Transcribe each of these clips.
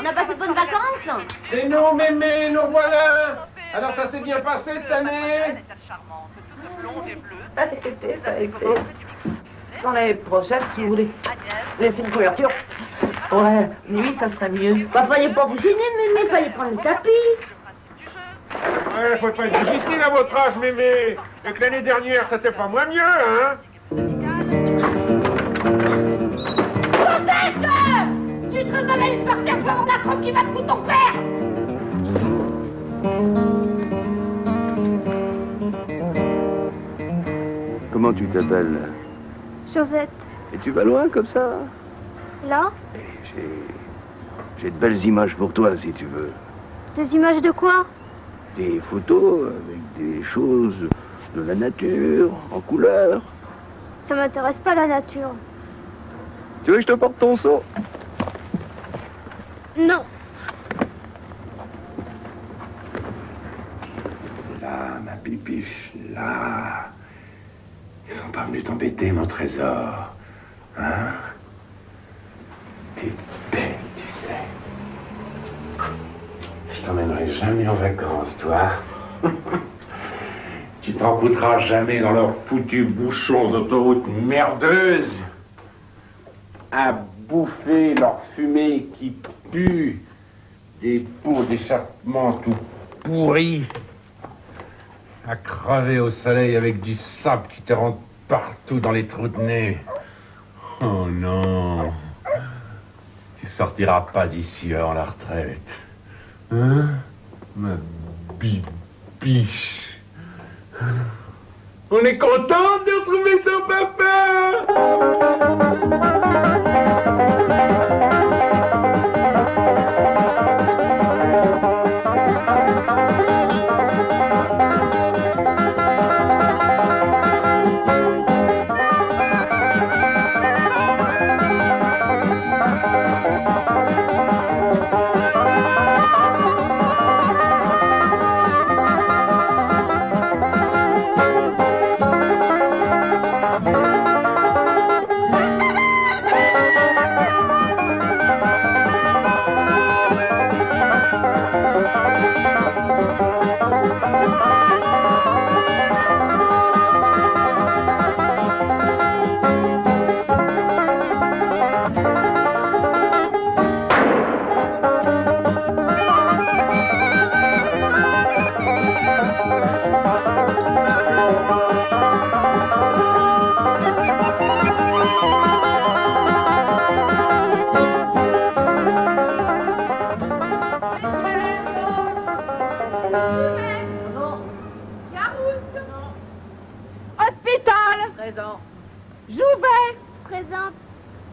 On a passé de bonnes vacances? C'est nous, mémé, nous voilà. Alors ça s'est bien passé cette année? Ça a été, ça a été. Dans l'année prochaine, si vous voulez laisser une couverture, ouais, nuit, ça serait mieux. Bah, fallait pas vous gêner, mémé, fallait prendre le tapis. Ouais, faut pas être difficile à votre âge, mémé. Et que l'année dernière, c'était pas moins mieux, hein? Cosette! Tu te réveilles par terre devant la croque qui va te foutre ton père! Comment tu t'appelles? Josette. Et tu vas loin comme ça? Là? J'ai de belles images pour toi, si tu veux. Des images de quoi? Des photos avec des choses de la nature, en couleur. Ça m'intéresse pas la nature. Tu veux que je te porte ton seau? Non. Là, ma pipiche, là. Ils sont pas venus t'embêter, mon trésor. Hein? T'es belle, tu sais. Je t'emmènerai jamais en vacances, toi. Tu t'en coûteras jamais dans leurs foutus bouchons d'autoroute merdeuses. À bouffer leur fumée qui pue. Des pots d'échappement tout pourris. À crever au soleil avec du sable qui te rentre partout dans les trous de nez. Oh non. Tu sortiras pas d'ici avant la retraite. Hein? Ma bibiche. On est content de retrouver son papa.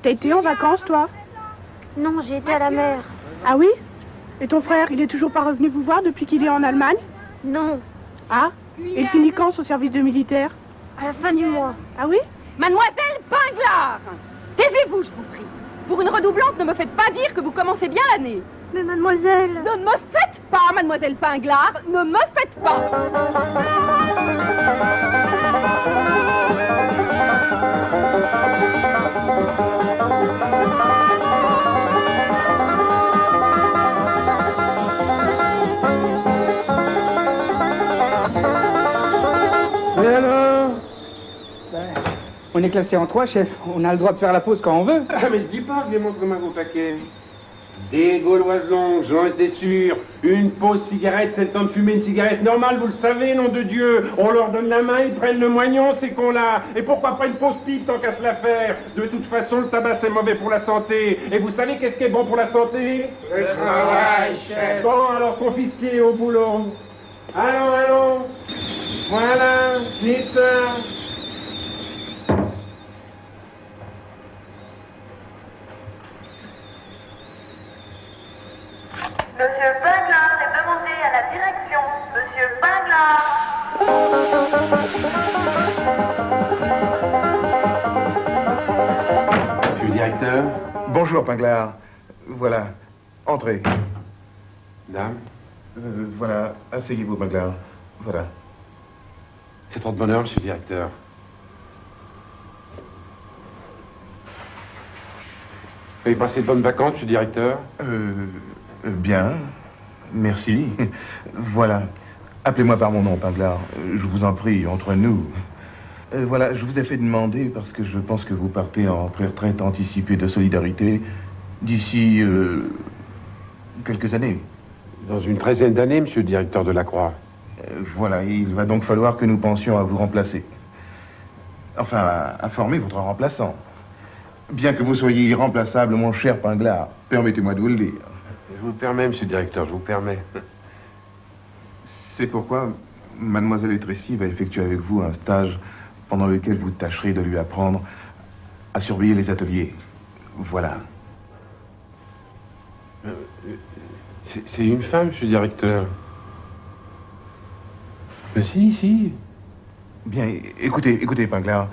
T'as été en vacances, toi? Non, j'ai été à la mer. Ah oui? Et ton frère, il est toujours pas revenu vous voir depuis qu'il est en Allemagne? Non. Ah? Et il finit quand son service de militaire? À la fin du mois. Ah oui? Mademoiselle Pinglard! Taisez-vous, je vous prie. Pour une redoublante, ne me faites pas dire que vous commencez bien l'année. Mais mademoiselle... Ne me faites pas, mademoiselle Pinglard, ne me faites pas. Et alors? On est classé en 3, chef. On a le droit de faire la pause quand on veut. Ah, mais je dis pas, viens montre-moi vos paquets. Des Gauloises longues, j'en étais sûr. Une pause cigarette, c'est le temps de fumer une cigarette normale, vous le savez, nom de Dieu. On leur donne la main, ils prennent le moignon, ces cons-là. Et pourquoi pas une pause pipe tant qu'à se la faire? De toute façon, le tabac, c'est mauvais pour la santé. Et vous savez qu'est-ce qui est bon pour la santé? Le travail, chef. Bon, alors confisquez au boulot. Allons, allons. Voilà, c'est ça. Monsieur Pinglard est demandé à la direction. Monsieur Pinglard. Monsieur le directeur? Bonjour, Pinglard. Voilà. Entrez. Dame? Voilà. Asseyez-vous, Pinglard. Voilà. C'est trop de bonheur, monsieur le directeur. Vous avez passé de bonnes vacances, monsieur le directeur? Bien. Merci. Voilà. Appelez-moi par mon nom, Pinglard. Je vous en prie, entre nous. Voilà, je vous ai fait demander parce que je pense que vous partez en pré-retraite anticipée de solidarité d'ici quelques années. Dans une 13aine d'années, monsieur le directeur de la Croix. Voilà, il va donc falloir que nous pensions à vous remplacer. Enfin, à former votre remplaçant. Bien que vous soyez irremplaçable, mon cher Pinglard, permettez-moi de vous le dire. Je vous permets, monsieur le directeur, je vous permets. C'est pourquoi mademoiselle Etrécy va effectuer avec vous un stage pendant lequel vous tâcherez de lui apprendre à surveiller les ateliers. Voilà. C'est une femme, monsieur le directeur. Si. Bien, écoutez, Pinglard.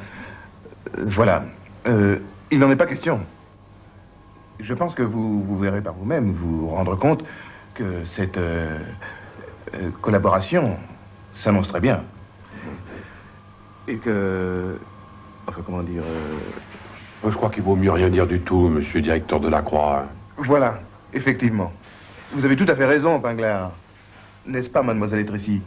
Voilà. Il n'en est pas question. Je pense que vous verrez par vous-même, vous rendre compte que cette collaboration s'annonce très bien. Et que... Enfin, comment dire... Je crois qu'il vaut mieux rien dire du tout, monsieur le directeur de la Croix. Voilà, effectivement. Vous avez tout à fait raison, Pinglard. N'est-ce pas, mademoiselle Etrécy?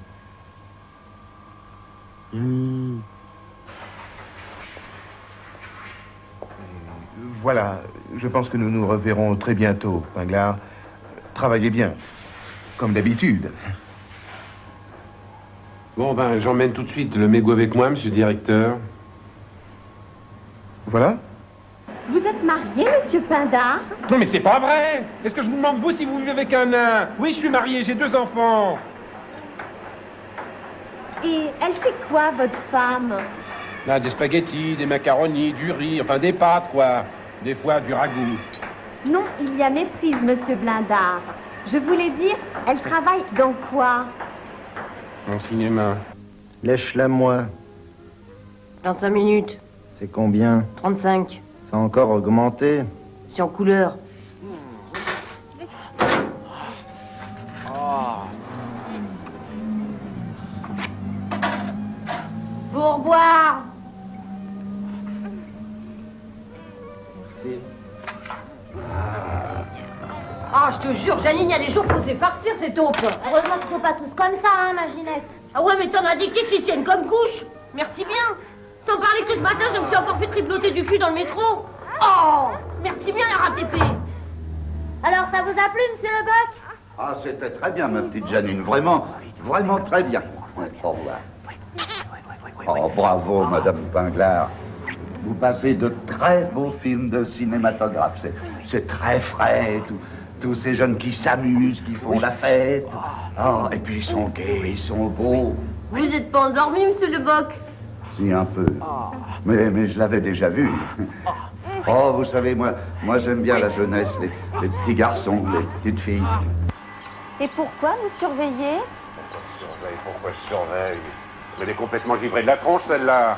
Voilà, je pense que nous nous reverrons très bientôt, Pinglard. Travaillez bien, comme d'habitude. Bon, ben, j'emmène tout de suite le mégot avec moi, monsieur le directeur. Voilà. Vous êtes marié, monsieur Pindard? Non, mais c'est pas vrai! Est-ce que je vous demande, vous, si vous vivez avec un nain? Oui, je suis marié, j'ai 2 enfants. Et elle fait quoi, votre femme? Là, des spaghettis, des macaronis, du riz, enfin des pâtes, quoi. Des fois, du ragoût. Non, il y a méprise, monsieur Blindard. Je voulais dire, elle travaille dans quoi? Au cinéma. Lèche-la moi. Dans 5 minutes. C'est combien? 35. Ça a encore augmenté? C'est en couleur. Pourboire. Merci. Ah, je te jure, Janine, il y a des jours, faut se les farcir, ces taupes. Heureusement qu'ils sont pas tous comme ça, hein, ma Ginette. Ah ouais, mais t'en as dit qu'ils s'y tiennent comme couche. Merci bien. Sans parler que ce matin, je me suis encore fait triploter du cul dans le métro. Oh, merci bien, la RATP. Alors, ça vous a plu, monsieur Leboc? Ah, c'était très bien, ma petite Janine. Vraiment très bien. Au revoir. Oh, bravo, madame Pinglard. Vous passez de très beaux films de cinématographe. C'est très frais, tous ces jeunes qui s'amusent, qui font la fête. Oh, et puis ils sont gais, ils sont beaux. Vous n'êtes pas endormi, monsieur Leboc? Si, un peu. Mais je l'avais déjà vu. Oh, vous savez, moi j'aime bien la jeunesse, les petits garçons, les petites filles. Et pourquoi vous surveillez? Pourquoi je surveille? Elle est complètement givrée de la tronche, celle-là.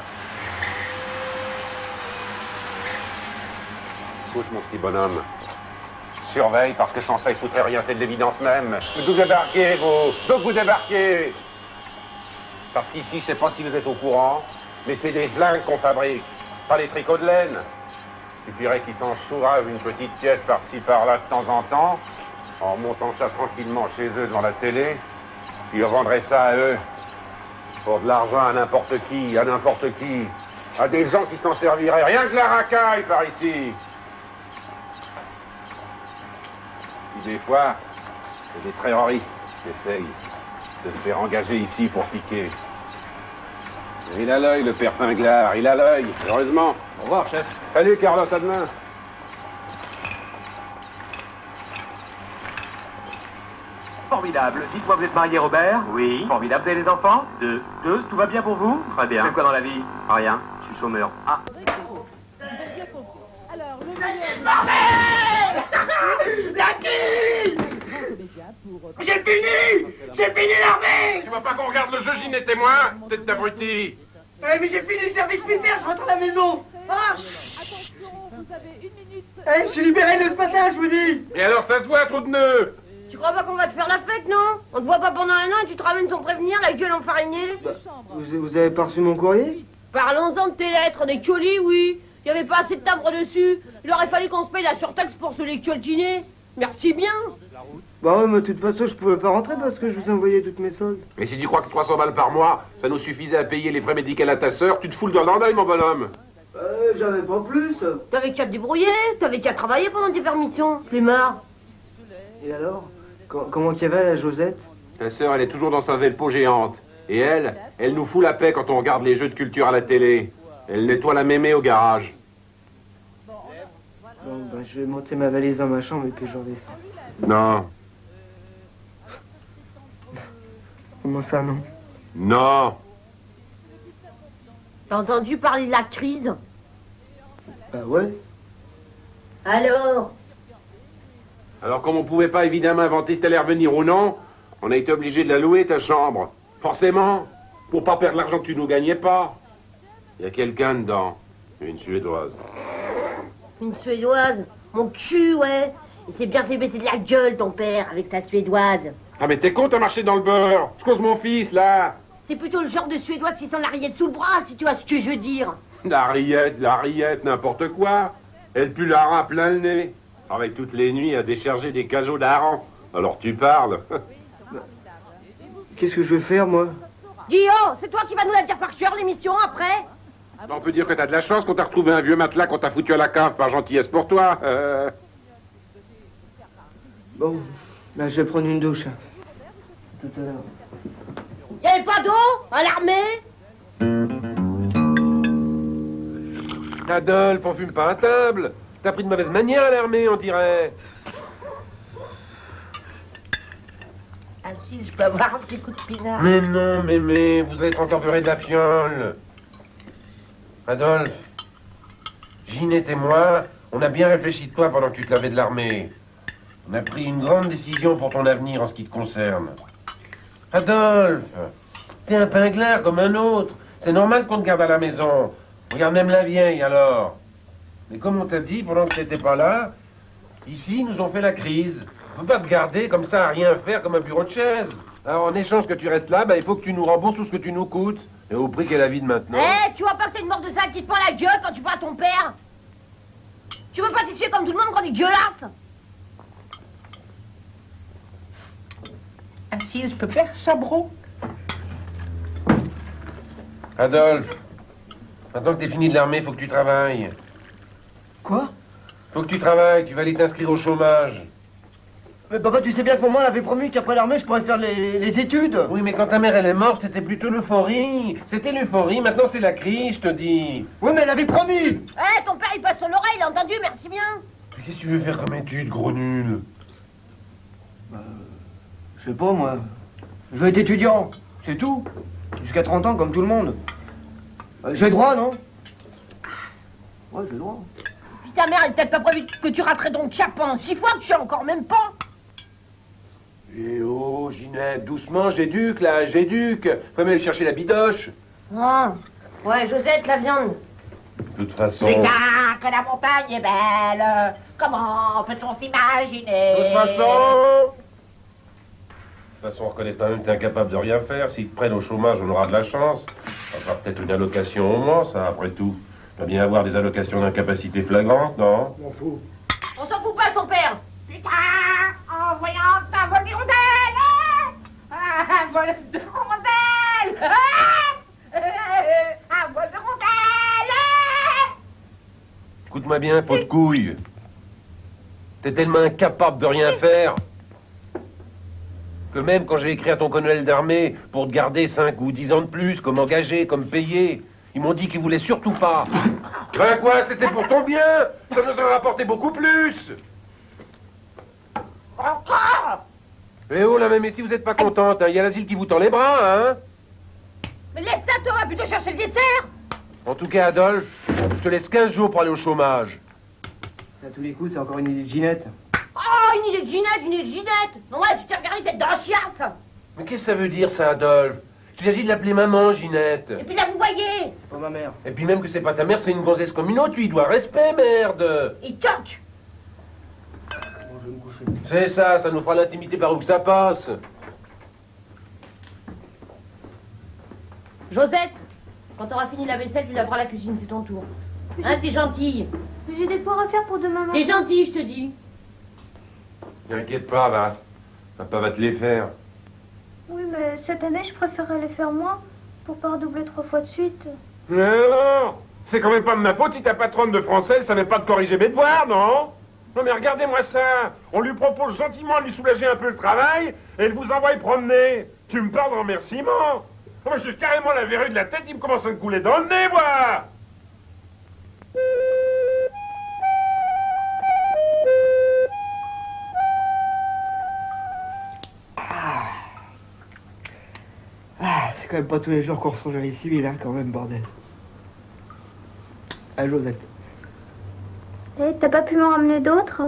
Écoute, mon petit bonhomme. Surveille, parce que sans ça, il foutrait rien, c'est de l'évidence même. D'où débarquez, vous? D'où vous débarquez? Parce qu'ici, je sais pas si vous êtes au courant, mais c'est des flingues qu'on fabrique, pas les tricots de laine. Il suffirait qu'ils s'en souragent une petite pièce par-ci par-là de temps en temps, en montant ça tranquillement chez eux devant la télé, puis ils revendraient ça à eux. Pour de l'argent à n'importe qui, à des gens qui s'en serviraient, rien que la racaille par ici. Puis des fois, il y a des terroristes qui essayent de se faire engager ici pour piquer. Et il a l'œil, le père Pinglard, il a l'œil, heureusement. Au revoir, chef. Salut, Carlos, à demain. Formidable. Dites-moi, vous êtes marié, Robert? Oui. Formidable. Vous avez des enfants? 2. 2. Tout va bien pour vous? Très bien. Vous faites quoi dans la vie? Rien. Je suis chômeur. Ah. J'ai fini l'armée! Tu vois pas qu'on regarde le jeu, Ginette et moi? Tête d'abruti. Mais j'ai fini le service militaire, je rentre à la maison! Ah, Attention, vous avez 1 minute. je suis libéré de ce matin, je vous dis! Et alors, ça se voit, trou de nœud? Tu crois pas qu'on va te faire la fête, non? On te voit pas pendant 1 an et tu te ramènes sans prévenir, la gueule enfarinée? Vous avez pas reçu mon courrier? Parlons-en de tes lettres, des colis, oui. Il n'y avait pas assez de timbres dessus. Il aurait fallu qu'on se paye la surtaxe pour se les coltiner. Merci bien. Bah ouais, mais de toute façon, je pouvais pas rentrer parce que je vous ai envoyé toutes mes soldes. Et si tu crois que 300 balles par mois, ça nous suffisait à payer les frais médicaux à ta sœur, tu te fous le l'oreille, mon bonhomme. J'avais pas plus. T'avais qu'à te débrouiller, t'avais qu'à travailler pendant tes permissions. Flemmard. Et alors comment qu'il y avait la Josette? Ta sœur, elle est toujours dans sa Velpo géante. Et elle nous fout la paix quand on regarde les jeux de culture à la télé. Elle nettoie la mémé au garage. Bon, bah, je vais monter ma valise dans ma chambre et puis je redescends. Non. Comment ça, non? Non. T'as entendu parler de la crise? Bah ouais. Alors comme on pouvait pas évidemment inventer si t'allais revenir ou non, on a été obligé de la louer, ta chambre. Forcément. Pour pas perdre l'argent que tu nous gagnais pas. Il y a quelqu'un dedans. Une Suédoise. Une Suédoise? Mon cul, ouais. Il s'est bien fait baisser de la gueule, ton père, avec sa Suédoise. Ah mais t'es con, t'as marché dans le beurre. Je cause mon fils, là. C'est plutôt le genre de Suédoise qui sent la rillette sous le bras, si tu vois ce que je veux dire. La rillette, n'importe quoi. Elle pue la rein plein le nez. Travaille toutes les nuits à décharger des cajots d'hareng. Alors tu parles. Qu'est-ce que je vais faire, moi? Guillaume, c'est toi qui vas nous la dire par cœur, l'émission, après? On peut dire que t'as de la chance qu'on t'a retrouvé un vieux matelas qu'on t'a foutu à la cave par gentillesse pour toi. Bon, bah je vais prendre une douche. Tout à l'heure. Y'avait pas d'eau à l'armée? Adolphe, on fume pas à table. T'as pris de mauvaise manière à l'armée, on dirait. Ah si, je peux avoir un petit coup de pinard. Mais non, mémé, vous allez encore beurrer de la fiole. Adolphe, Ginette et moi, on a bien réfléchi de toi pendant que tu te lavais de l'armée. On a pris une grande décision pour ton avenir en ce qui te concerne. Adolphe, t'es un pinglard comme un autre. C'est normal qu'on te garde à la maison. Regarde même la vieille, alors. Mais comme on t'a dit, pendant que t'étais pas là, ici, ils nous ont fait la crise. On peut pas te garder comme ça à rien faire comme un bureau de chaise. Alors, en échange que tu restes là, bah, il faut que tu nous rembourses tout ce que tu nous coûtes. Et au prix qu'est la vie de maintenant. Tu vois pas que c'est une mort de sac qui te prend la gueule quand tu parles à ton père? Tu veux pas t'essuyer comme tout le monde quand t'es gueulasse? Ah si, je peux faire ça, bro? Adolphe, maintenant que t'es fini de l'armée, faut que tu travailles. Quoi? Faut que tu travailles, tu vas aller t'inscrire au chômage. Mais papa, tu sais bien que maman avait promis qu'après l'armée, je pourrais faire les études. Oui, mais quand ta mère, elle est morte, c'était plutôt l'euphorie. C'était l'euphorie, maintenant c'est la crise, je te dis. Oui, mais elle avait promis. Ton père, il passe son oreille, il a entendu, merci bien. Mais qu'est-ce que tu veux faire comme étude, gros nul? Je sais pas, moi. Je veux être étudiant, c'est tout. Jusqu'à 30 ans, comme tout le monde. J'ai droit, non? Ouais, j'ai droit. Puis ta mère, elle t'a pas prévu que tu raterais ton cap pendant 6 fois, que tu sais encore même pas. Eh oh, Ginette, doucement, j'éduque, là, j'éduque. Faut même aller chercher la bidoche. Ah, ouais, Josette, la viande. De toute façon... Regarde que la montagne est belle. Comment peut-on s'imaginer? De toute façon, on reconnaît quand même que t'es incapable de rien faire. S'ils te prennent au chômage, on aura de la chance. Ça fera peut-être une allocation au moins, ça, après tout. Il va bien avoir des allocations d'incapacité flagrante, non? On s'en fout. On s'en fout pas, son père. Putain, en voyant un vol d'hirondelle. Un vol de rondelle. Un vol de rondelle. Écoute-moi bien, pot de couille. T'es tellement incapable de rien faire que même quand j'ai écrit à ton colonel d'armée pour te garder 5 ou 10 ans de plus, comme engagé, comme payé, ils m'ont dit qu'ils voulaient surtout pas. Ben quoi, c'était pour ton bien. Ça nous aurait rapporté beaucoup plus. Encore. Eh oh, là même ici, vous êtes pas contente, hein. Il y a l'asile qui vous tend les bras, hein. Mais laisse ça, t'aurais plutôt chercher le dessert. En tout cas, Adolphe, je te laisse 15 jours pour aller au chômage. Ça, à tous les coups, c'est encore une idée de Ginette. Oh, une idée de Ginette, une idée de Ginette. Non, ouais, tu t'es regardé tête d'un chiasse. Mais qu'est-ce que ça veut dire, ça, Adolphe? Je t'ai dit de l'appeler maman, Ginette. Et puis là, vous voyez. Pas ma mère. Et puis même que c'est pas ta mère, c'est une gonzesse comme une autre, tu y dois respect, merde. Il toque. Bon, je vais me coucher. C'est ça, ça nous fera l'intimité par où que ça passe. Josette, quand t'auras fini la vaisselle, tu laveras la cuisine, c'est ton tour. Hein, t'es gentille. J'ai des devoirs à faire pour demain matin. T'es gentille, je te dis. T'inquiète pas, va. Papa va te les faire. Oui, mais cette année, je préférerais les faire moi, pour pas redoubler 3 fois de suite. Mais non, c'est quand même pas de ma faute si ta patronne de français ne savait pas de corriger mes devoirs, non? Non mais regardez-moi ça. On lui propose gentiment de lui soulager un peu le travail et elle vous envoie promener. Tu me parles de remerciement? Moi j'ai carrément la verrue de la tête, il me commence à me couler dans le nez, moi. Ah, c'est quand même pas tous les jours qu'on reçoit les civils, hein, quand même, bordel. Ah, Josette. Eh, t'as pas pu m'en ramener d'autres?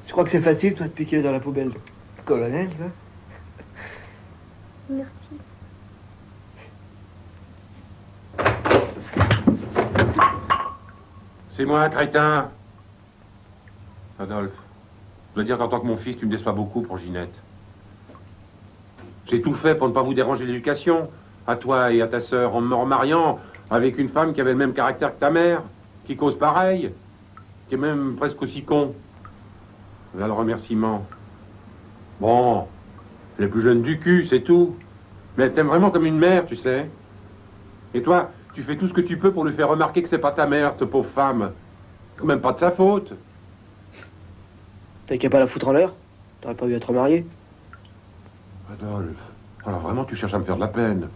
Je crois que c'est facile, toi, de piquer dans la poubelle. Colonel, quoi. Merci. C'est moi, crétin. Adolphe, je dois dire qu'en tant que mon fils, tu me déçois beaucoup pour Ginette. J'ai tout fait pour ne pas vous déranger l'éducation, à toi et à ta sœur, en me remariant avec une femme qui avait le même caractère que ta mère, qui cause pareil, qui est même presque aussi con. Là, le remerciement. Bon, elle est plus jeune du cul, c'est tout. Mais elle t'aime vraiment comme une mère, tu sais. Et toi, tu fais tout ce que tu peux pour lui faire remarquer que c'est pas ta mère, cette pauvre femme. C'est quand même pas de sa faute. T'as qu'à pas la foutre en l'air? T'aurais pas dû être marié? Adolphe, alors vraiment, tu cherches à me faire de la peine.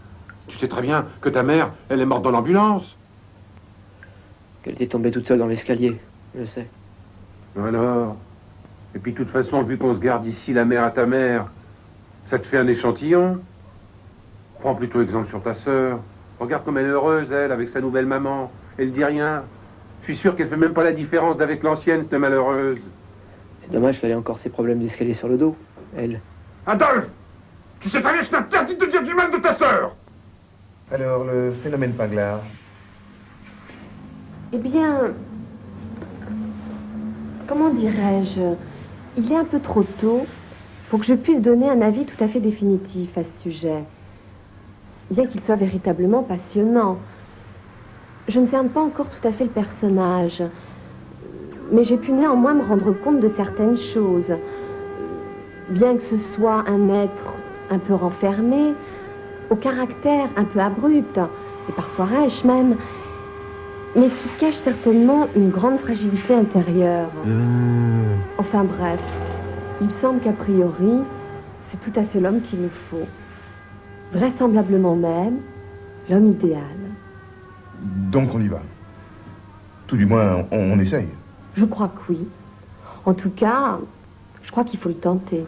Tu sais très bien que ta mère, elle est morte dans l'ambulance. Qu'elle était tombée toute seule dans l'escalier, je sais. Alors? Et puis, de toute façon, vu qu'on se garde ici la mère à ta mère, ça te fait un échantillon. Prends plutôt exemple sur ta sœur. Regarde comme elle est heureuse, elle, avec sa nouvelle maman. Elle dit rien. Je suis sûr qu'elle fait même pas la différence d'avec l'ancienne, cette malheureuse. C'est dommage qu'elle ait encore ses problèmes d'escalier sur le dos, elle. Adolphe, tu sais très bien que je t'interdis de dire du mal de ta sœur. Alors, le phénomène Pinglar. Eh bien, comment dirais-je, il est un peu trop tôt pour que je puisse donner un avis tout à fait définitif à ce sujet. Bien qu'il soit véritablement passionnant, je ne cerne pas encore tout à fait le personnage, mais j'ai pu néanmoins me rendre compte de certaines choses. Bien que ce soit un être un peu renfermé, au caractère un peu abrupt, et parfois rêche même, mais qui cache certainement une grande fragilité intérieure. Enfin bref, il me semble qu'a priori, c'est tout à fait l'homme qu'il nous faut. Vraisemblablement même, l'homme idéal. Donc on y va. Tout du moins, on essaye. Je crois que oui. En tout cas, je crois qu'il faut le tenter.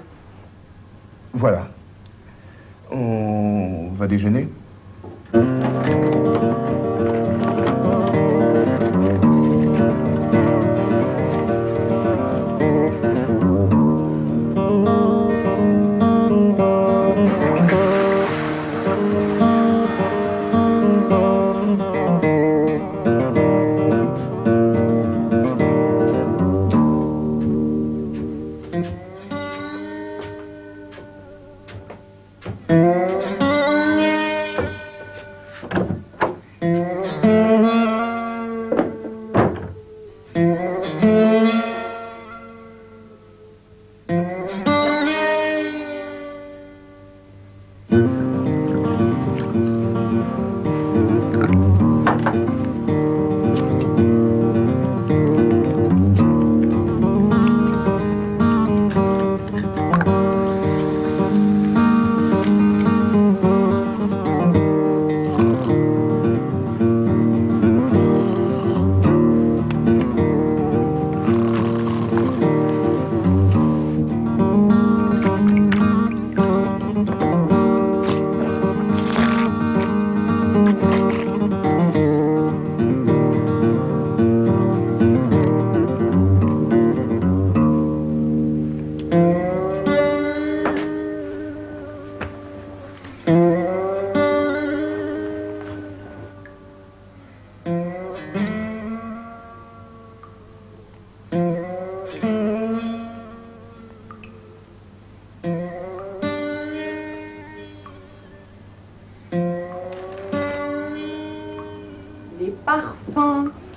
Voilà. On va déjeuner.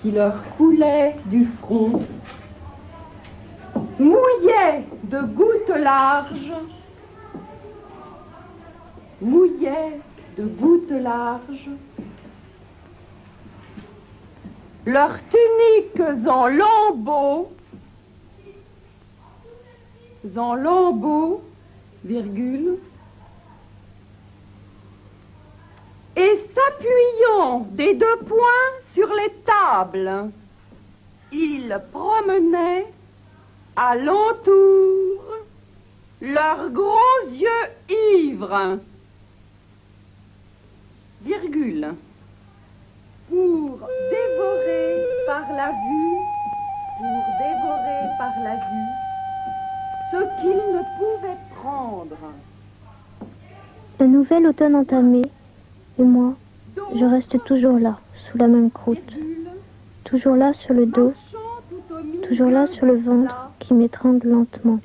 qui leur coulait du front, mouillait de gouttes larges, mouillait de gouttes larges, leurs tuniques en lambeaux, virgule, et s'appuyant des deux poings sur les tables, ils promenaient alentour leurs gros yeux ivres, virgule, pour dévorer par la vue, ce qu'ils ne pouvaient prendre. Le nouvel automne entamé, et moi, je reste toujours là, sous la même croûte, toujours là sur le dos, toujours là sur le ventre qui m'étrangle lentement,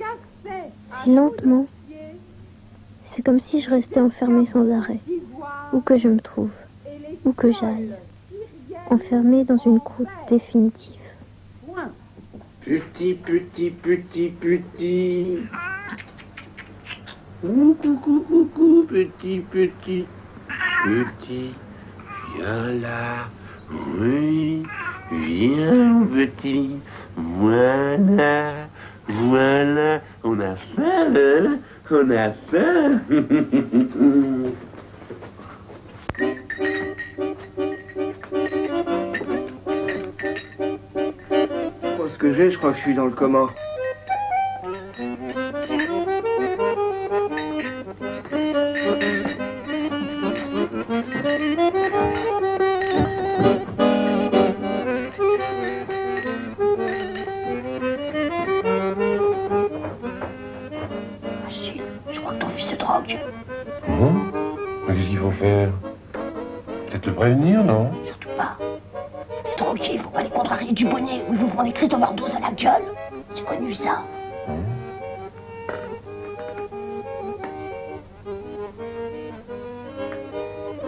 si lentement, c'est comme si je restais enfermée sans arrêt, où que je me trouve, où que j'aille, enfermée dans une croûte définitive. Petit. Coucou, petit. Viens là. Oui, viens, petit. Voilà. On a faim, Ce que j'ai, je crois que je suis dans le coma. Achille, je crois que ton fils se drogue. Bon, mais qu'est-ce qu'il faut faire? Peut-être le prévenir, non? Surtout pas. Les drogués, il faut pas les contrarier du bonnet ou ils vous font des crises d'overdose à la gueule. C'est connu ça.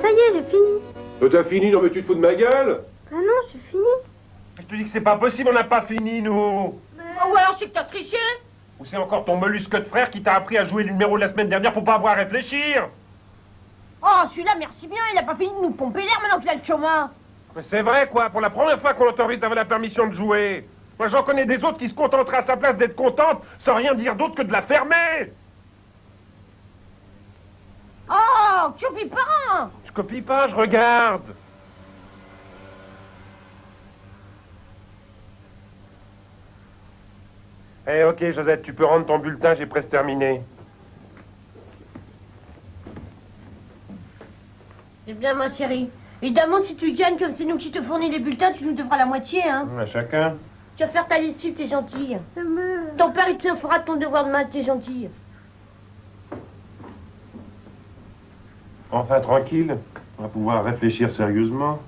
Ça y est, j'ai fini. T'as fini? Non mais tu te fous de ma gueule? Ah non, j'ai fini. Je te dis que c'est pas possible, on n'a pas fini, nous. Ou alors c'est que t'as triché. Ou c'est encore ton mollusque de frère qui t'a appris à jouer le numéro de la semaine dernière pour pas avoir à réfléchir? Oh, celui-là, merci bien, il a pas fini de nous pomper l'air maintenant qu'il a le chômage. Mais c'est vrai, quoi. Pour la première fois qu'on autorise d'avoir la permission de jouer. Moi, j'en connais des autres qui se contenteraient à sa place d'être contentes sans rien dire d'autre que de la fermer. Oh, tu copies pas. Je copie pas, je regarde. Eh, ok, Josette, tu peux rendre ton bulletin, j'ai presque terminé. Eh bien, ma chérie, évidemment, si tu gagnes comme c'est nous qui te fournit les bulletins, tu nous devras la moitié, hein. À chacun. Tu vas faire ta lessive, t'es gentille. Ton père, il te fera ton devoir de maths, t'es gentille. Enfin, tranquille. On va pouvoir réfléchir sérieusement.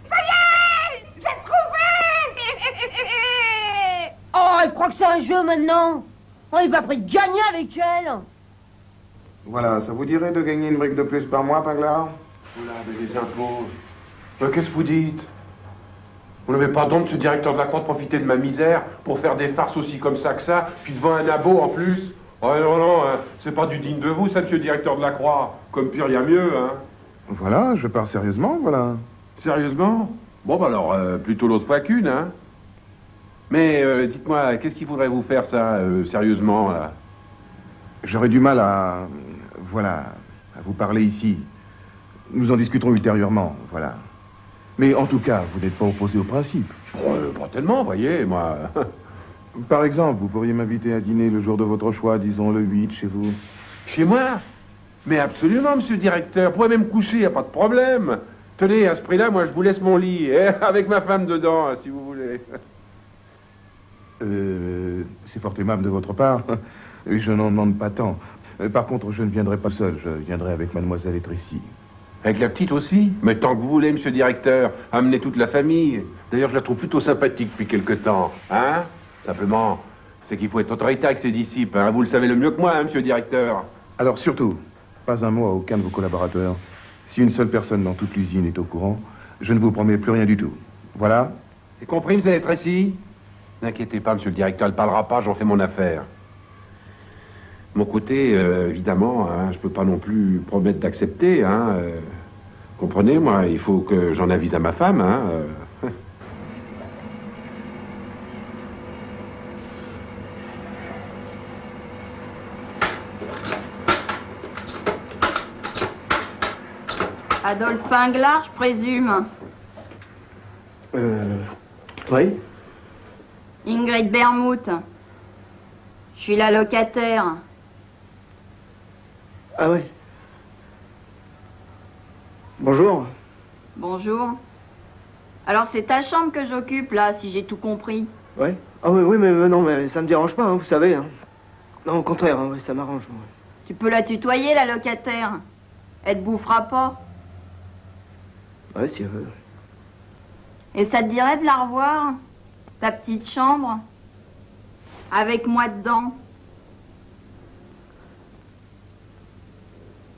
Ça y est, j'ai trouvé. Oh, elle croit que c'est un jeu maintenant. Oh, il va après gagner avec elle. Voilà, ça vous dirait de gagner une brique de plus par mois, Pinglar? Oula, mais les impôts. Qu'est-ce que vous dites? Vous n'avez pas donc, ce directeur de la Croix, de profiter de ma misère pour faire des farces aussi comme ça que ça, puis devant un abo en plus? Oh non, hein, c'est pas du digne de vous, ça, monsieur le directeur de la Croix. Comme pire, il y a mieux, hein. Voilà, je pars sérieusement, voilà. Sérieusement? Bon, bah alors, plutôt l'autre fois qu'une, hein. Mais dites-moi, qu'est-ce qu'il faudrait vous faire, ça, sérieusement, là? J'aurais du mal à... voilà, à vous parler ici. Nous en discuterons ultérieurement, voilà. Mais en tout cas, vous n'êtes pas opposé au principe. Pas tellement, voyez, moi. Par exemple, vous pourriez m'inviter à dîner le jour de votre choix, disons le 8, chez vous. Chez moi? Mais absolument, monsieur le directeur. Vous pourrez même coucher, y a pas de problème. Tenez, à ce prix-là, moi, je vous laisse mon lit, hein, avec ma femme dedans, si vous voulez. C'est fort aimable de votre part. Je n'en demande pas tant. Par contre, je ne viendrai pas seul. Je viendrai avec mademoiselle Etrécy. Avec la petite aussi? Mais tant que vous voulez, monsieur le directeur. Amenez toute la famille. D'ailleurs, je la trouve plutôt sympathique depuis quelque temps. Hein? Simplement, c'est qu'il faut être autoritaire avec ses disciples. Hein? Vous le savez le mieux que moi, hein, monsieur le directeur. Alors surtout, pas un mot à aucun de vos collaborateurs. Si une seule personne dans toute l'usine est au courant, je ne vous promets plus rien du tout. Voilà. C'est compris, vous allez être ici? N'inquiétez pas, monsieur le directeur, elle parlera pas, j'en fais mon affaire. De mon côté, évidemment, hein, je peux pas non plus promettre d'accepter, hein. Comprenez, moi, il faut que j'en avise à ma femme, hein. Adolphe Pinglard, je présume. Oui. Ingrid Bermouth. Je suis la locataire. Ah oui. Bonjour. Bonjour. Alors c'est ta chambre que j'occupe là, si j'ai tout compris. Oui. Ah oui, oui, mais non, mais ça me dérange pas, hein, vous savez. Hein. Non, au contraire, hein, ouais, ça m'arrange. Moi. Tu peux la tutoyer, la locataire. Elle te bouffera pas. Ouais, si elle veut. Et ça te dirait de la revoir? Ta petite chambre? Avec moi dedans.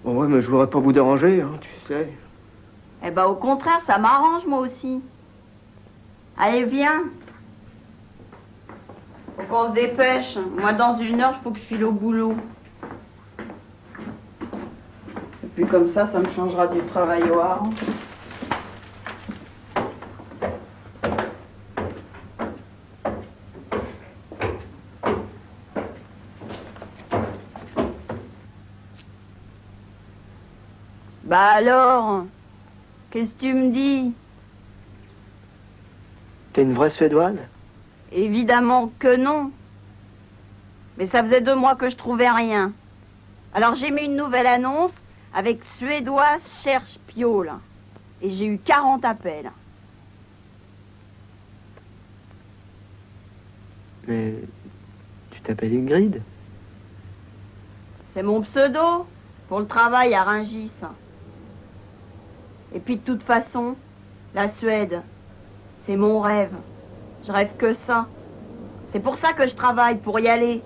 Bon, ouais, mais je voudrais pas vous déranger, hein, tu sais. Eh ben, au contraire, ça m'arrange, moi aussi. Allez, viens. Faut qu'on se dépêche. Moi, dans 1 heure, il faut que je file au boulot. Et puis comme ça me changera du travail au hareng. Bah alors, qu'est-ce que tu me dis? T'es une vraie Suédoise? Évidemment que non. Mais ça faisait 2 mois que je trouvais rien. Alors j'ai mis une nouvelle annonce avec Suédoise cherche piole. Et j'ai eu 40 appels. Mais tu t'appelles Ingrid? C'est mon pseudo pour le travail à Rungis. Et puis de toute façon, la Suède, c'est mon rêve. Je rêve que ça. C'est pour ça que je travaille, pour y aller.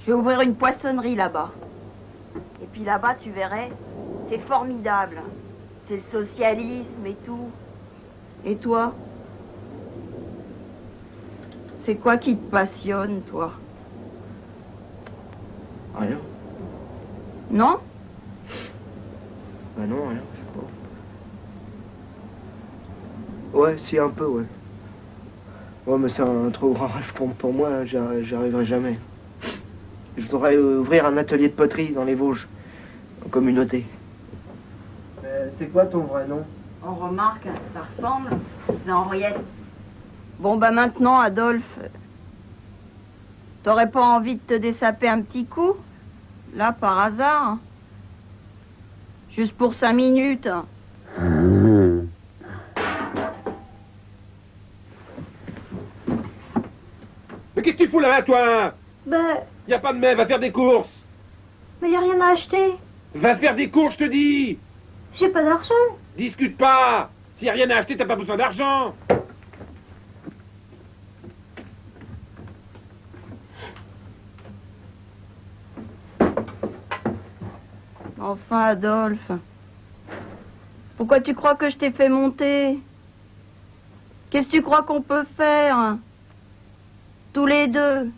Je vais ouvrir une poissonnerie là-bas. Et puis là-bas, tu verrais, c'est formidable. C'est le socialisme et tout. Et toi? C'est quoi qui te passionne, toi? Rien. Non? Bah non, rien, je sais pas. Ouais, si, un peu, ouais. Ouais, mais c'est un trop grand rêve pour moi, j'y arriverai jamais. Je voudrais ouvrir un atelier de poterie dans les Vosges, en communauté. C'est quoi ton vrai nom? On remarque, ça ressemble. C'est Henriette. Bon, bah maintenant, Adolphe, t'aurais pas envie de te dessaper un petit coup? Là, par hasard? Juste pour 5 minutes. Mais qu'est-ce que tu fous là-bas, toi? Y a pas de mais, va faire des courses. Mais y a rien à acheter. Va faire des courses, je te dis. J'ai pas d'argent. Discute pas. S'il y a rien à acheter, t'as pas besoin d'argent. Enfin, Adolphe. Pourquoi tu crois que je t'ai fait monter? Qu'est-ce que tu crois qu'on peut faire? Tous les deux.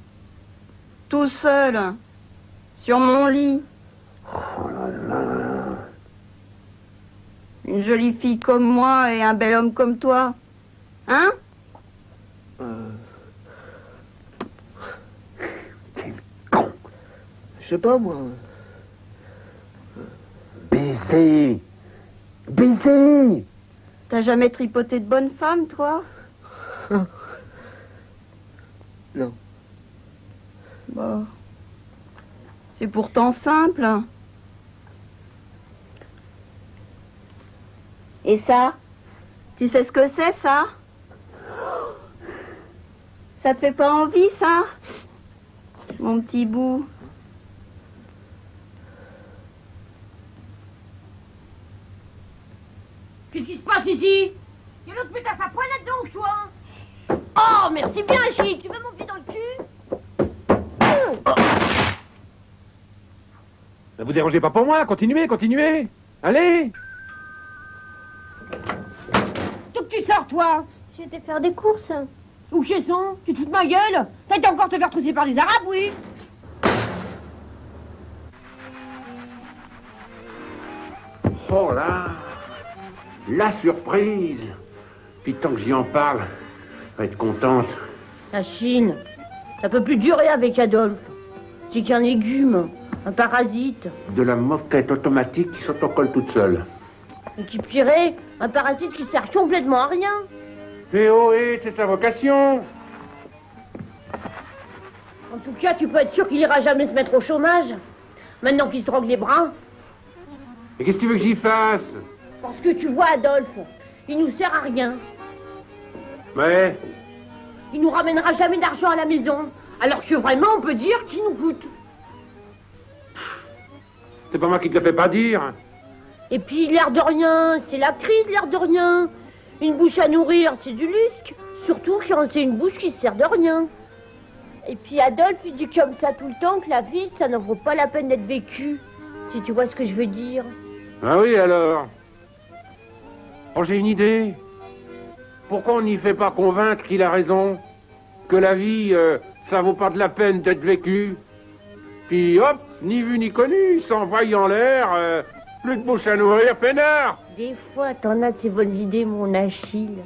Tout seuls. Sur mon lit. Oh là là là là. Une jolie fille comme moi et un bel homme comme toi. Hein? Quel con. Je sais pas, moi. Baiser. Baiser. T'as jamais tripoté de bonne femme, toi? Non. Bon. C'est pourtant simple. Et ça? Tu sais ce que c'est, ça? Ça te fait pas envie, ça? Mon petit bout. Qu'est-ce qui se passe ici? Il y a l'autre putain sa poêle là-dedans ou quoi? Oh, merci bien, Chi. Tu veux mon pied dans le cul? Ne vous dérangez pas pour moi, continuez, continuez. Allez. D'où que tu sors, toi? J'étais faire des courses. Où qu'elles sont? Tu te fous de ma gueule? T'as été encore te faire trousser par les Arabes, oui? Oh là, la surprise. Puis tant que j'y en parle, va être contente. La Chine, ça peut plus durer avec Adolphe. C'est qu'un légume, un parasite. De la moquette automatique qui s'autocolle toute seule. Et qui pirait, un parasite qui sert complètement à rien. Eh oh, c'est sa vocation. En tout cas, tu peux être sûr qu'il ira jamais se mettre au chômage. Maintenant qu'il se drogue les bras. Et qu'est-ce que tu veux que j'y fasse? Parce que tu vois, Adolphe, il nous sert à rien. Ouais. Il nous ramènera jamais d'argent à la maison. Alors que vraiment, on peut dire qu'il nous coûte. C'est pas moi qui te le fais pas dire. Et puis, l'air de rien, c'est la crise, l'air de rien. Une bouche à nourrir, c'est du lusque. Surtout quand c'est une bouche qui se sert de rien. Et puis Adolphe, il dit comme ça tout le temps que la vie, ça n'en vaut pas la peine d'être vécue. Si tu vois ce que je veux dire. Ah oui, alors. Oh, j'ai une idée. Pourquoi on n'y fait pas convaincre qu'il a raison? Que la vie, ça vaut pas de la peine d'être vécue. Puis hop, ni vu ni connu, s'envoie en l'air, plus de bouche à nourrir, peinard. Des fois, t'en as de ces bonnes idées, mon Achille.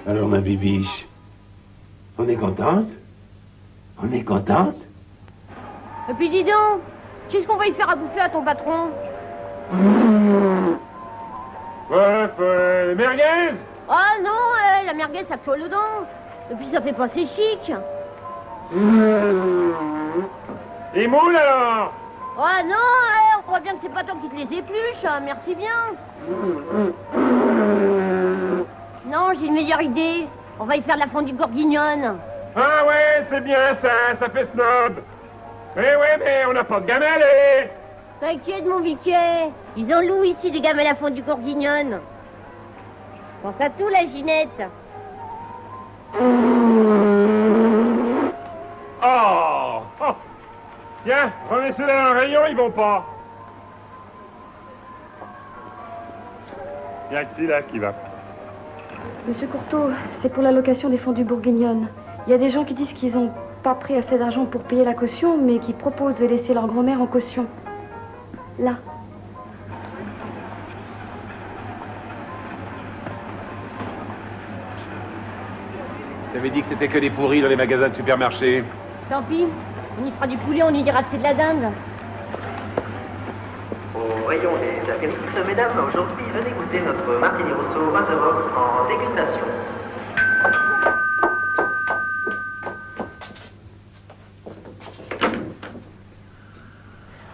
Alors, ma bibiche, on est contente? On est contente? Et puis dis donc, qu'est-ce qu'on va y faire à bouffer à ton patron? Les merguez? Ah non, la merguez, ça colle aux dents. Et puis ça fait pas assez chic. Les moules, alors? Ah non, on voit bien que c'est pas toi qui te les épluches, hein, merci bien. Non, j'ai une meilleure idée. On va y faire de la fondue bourguignonne. Ah ouais, c'est bien ça fait snob. Eh ouais, mais on n'a pas de gamelle. T'inquiète, mon Viquet. Ils en louent ici des gamelles à fondue bourguignonne. Pense à tout, la Ginette. Oh, Tiens, remettez-les dans le rayon, ils vont pas. Y'a que celui-là qui va. Monsieur Courteau, c'est pour la location des fondues bourguignonnes. Il y a des gens qui disent qu'ils n'ont pas pris assez d'argent pour payer la caution, mais qui proposent de laisser leur grand-mère en caution. Là. Je t'avais dit que c'était que des pourris dans les magasins de supermarché. Tant pis, on y fera du poulet, on y dira que c'est de la dinde. Au rayon des apéritifs, mesdames, aujourd'hui, venez goûter notre Martini Rosso Razorox en dégustation.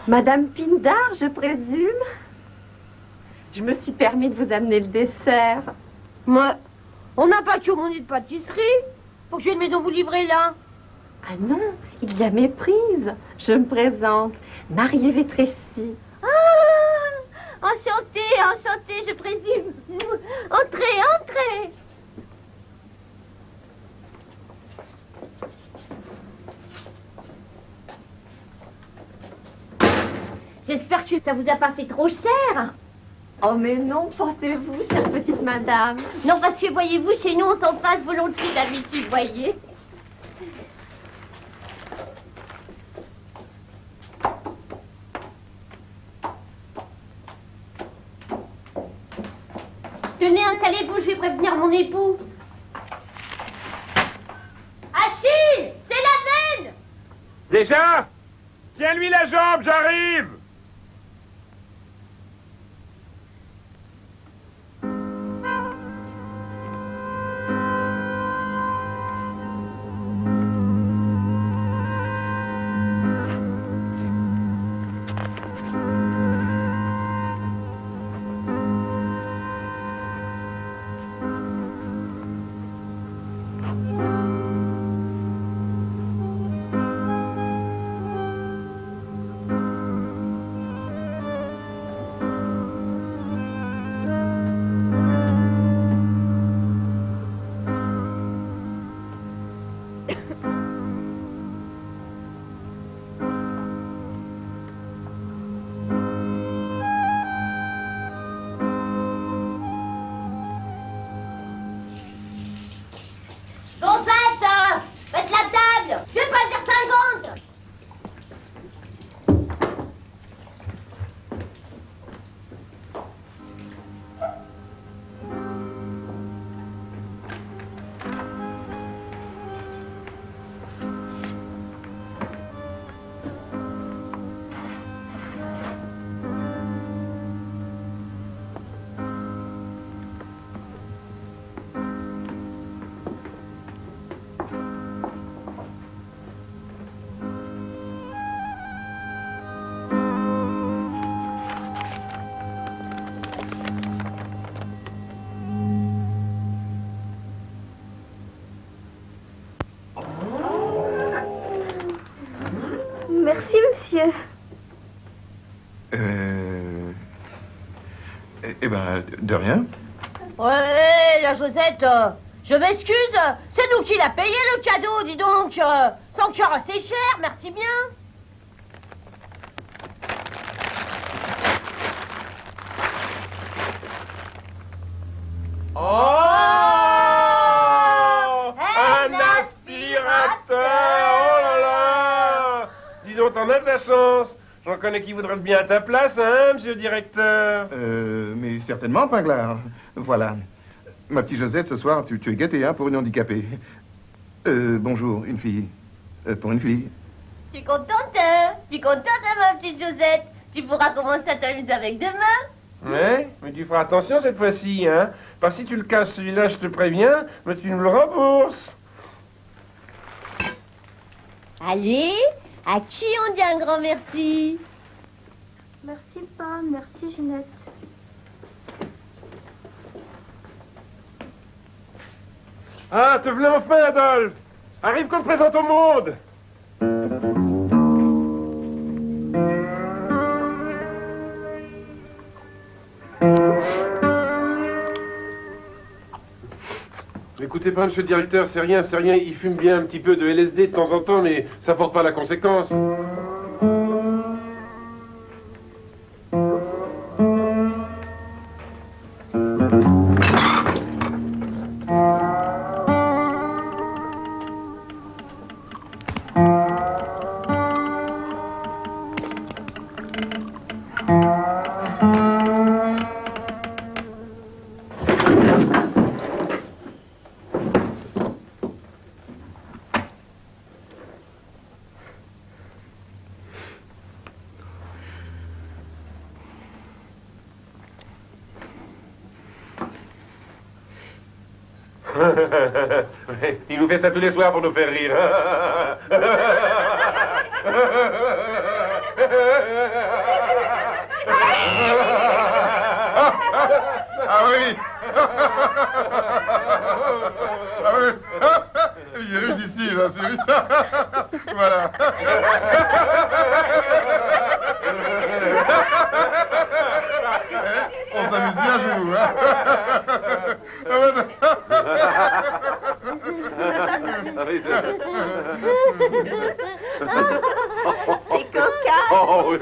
Madame Pindar, je présume? Je me suis permis de vous amener le dessert. Moi, on n'a pas que mon nid de pâtisserie. Faut que j'ai une maison vous livrer là. Ah non, il y a méprise. Je me présente, Marie Vétrécy. Ah, enchantée, enchantée, je présume. Entrez, entrez. J'espère que ça vous a pas fait trop cher. Oh mais non, pensez-vous, chère petite madame. Non, parce que voyez-vous, chez nous, on s'en passe volontiers d'habitude, voyez. Tenez, installez-vous, je vais prévenir mon époux. Achille, c'est la veine. Déjà? Tiens-lui la jambe, j'arrive. Eh ben, de rien. Ouais, la Josette, je m'excuse, c'est nous qui l'a payé le cadeau, dis donc. Sans cœur assez cher, merci bien. Oh, un aspirateur. Oh là là. Dis donc, t'en as de la chance. J'en connais qui voudraient bien à ta place, hein, monsieur le directeur. Mais certainement, Pinglard. Voilà. Ma petite Josette, ce soir, tu es gâtée, hein, pour une handicapée. Bonjour, une fille. Pour une fille. Tu es contente, hein? Tu es contente, hein, ma petite Josette? Tu pourras commencer à t'amuser avec demain. Ouais, mais tu feras attention cette fois-ci, hein. Parce que si tu le casses celui-là, je te préviens, mais tu nous le rembourses. Allez, à qui on dit un grand merci? Merci, Pam. Merci, Ginette. Ah, te voilà enfin, Adolphe. Arrive qu'on te présente au monde. Écoutez pas, monsieur le directeur, c'est rien, il fume bien un petit peu de LSD de temps en temps, mais ça porte pas la conséquence. Il nous fait ça tous les soirs pour nous faire rire. Ah oui. Ah oui. Il est riche ici, là, c'est riche. Voilà. On s'amuse bien chez vous, hein. C'est cocasse. Oh, oui.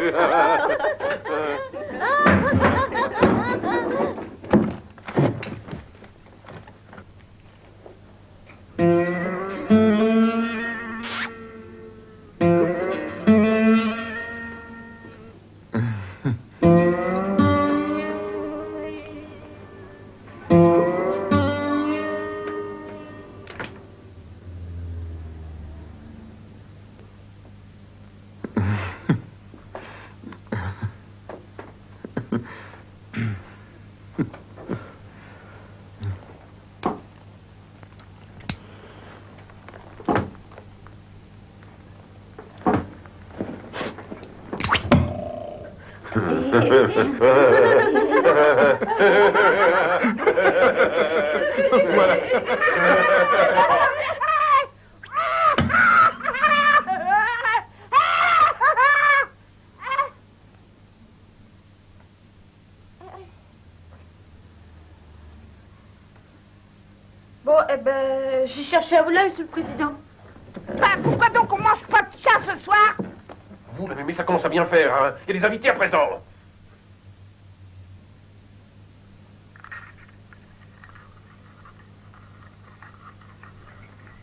Bon, eh ben, j'ai cherché à vous là, monsieur le président. Ben, pourquoi donc on mange pas de chat ce soir? Vous, mais ça commence à bien faire, hein. Il y a des invités à présent.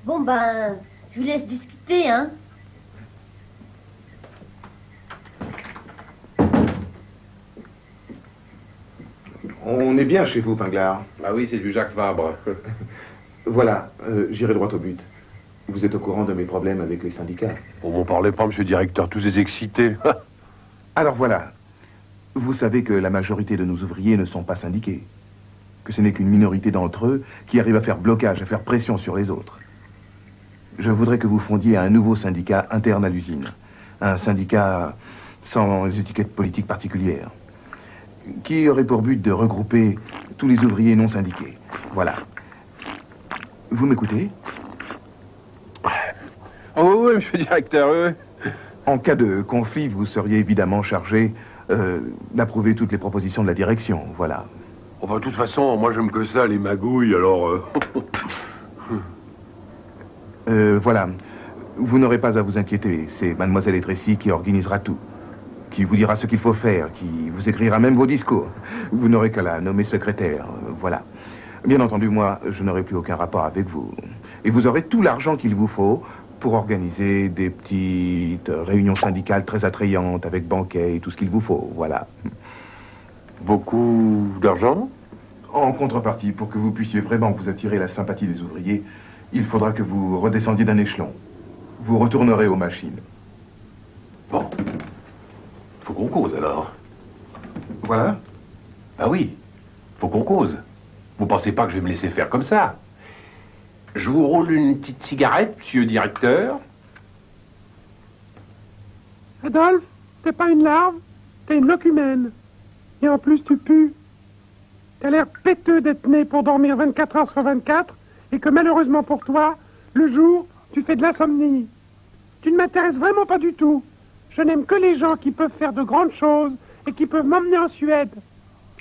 Bon, ben, je vous laisse discuter, hein. On est bien chez vous, Pinglard. Ah oui, c'est du Jacques Vabre. Voilà, j'irai droit au but. Vous êtes au courant de mes problèmes avec les syndicats? Oh, m'en parlez pas, monsieur le directeur, tous ces excités. Alors voilà, vous savez que la majorité de nos ouvriers ne sont pas syndiqués. Que ce n'est qu'une minorité d'entre eux qui arrive à faire blocage, à faire pression sur les autres. Je voudrais que vous fondiez un nouveau syndicat interne à l'usine. Un syndicat sans étiquette politique particulière. Qui aurait pour but de regrouper tous les ouvriers non syndiqués. Voilà. Vous m'écoutez? Oh oui, monsieur le directeur, oui. En cas de conflit, vous seriez évidemment chargé d'approuver toutes les propositions de la direction, voilà. Enfin, de toute façon, moi j'aime que ça, les magouilles, alors... Voilà. Vous n'aurez pas à vous inquiéter. C'est mademoiselle Etrécy qui organisera tout. Qui vous dira ce qu'il faut faire, qui vous écrira même vos discours. Vous n'aurez qu'à la nommer secrétaire, voilà. Bien entendu, moi, je n'aurai plus aucun rapport avec vous. Et vous aurez tout l'argent qu'il vous faut pour organiser des petites réunions syndicales très attrayantes avec banquet et tout ce qu'il vous faut, voilà. Beaucoup d'argent? En contrepartie, pour que vous puissiez vraiment vous attirer la sympathie des ouvriers, il faudra que vous redescendiez d'un échelon. Vous retournerez aux machines. Bon. Faut qu'on cause, alors. Voilà. Ah oui. Faut qu'on cause. Vous pensez pas que je vais me laisser faire comme ça? Je vous roule une petite cigarette, monsieur le directeur. Adolphe, t'es pas une larve, t'es une locumène. Et en plus, tu pues. T'as l'air péteux d'être né pour dormir 24 heures sur 24, et que malheureusement pour toi, le jour, tu fais de l'insomnie. Tu ne m'intéresses vraiment pas du tout. Je n'aime que les gens qui peuvent faire de grandes choses et qui peuvent m'emmener en Suède.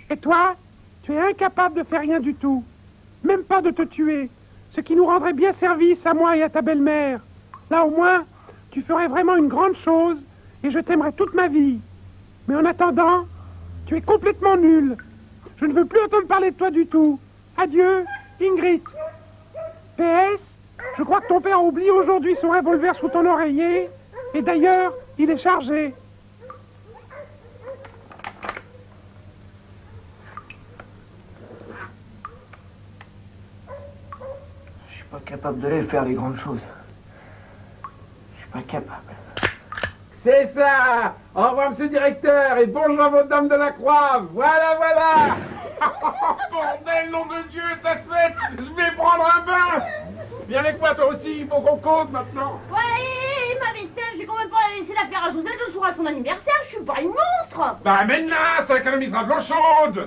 Et toi, tu es incapable de faire rien du tout. Même pas de te tuer. Ce qui nous rendrait bien service à moi et à ta belle-mère. Là, au moins, tu ferais vraiment une grande chose et je t'aimerais toute ma vie. Mais en attendant, tu es complètement nul. Je ne veux plus entendre parler de toi du tout. Adieu, Ingrid. PS, je crois que ton père a oublié aujourd'hui son revolver sous ton oreiller. Et d'ailleurs, il est chargé. Je suis pas capable de les faire, les grandes choses. Je suis pas capable. C'est ça. Au revoir, monsieur le directeur, et bonjour à votre dame de la Croix. Voilà, voilà. Bordel, nom de Dieu, ça se fait. Je vais prendre un bain. Viens avec moi, toi aussi, il faut qu'on cause maintenant. Ouais, ma vaisselle, j'ai quand même pas laissé la faire à Josette le jour à son anniversaire, je suis pas une monstre. Bah amène-la, ça économisera de l'eau chaude.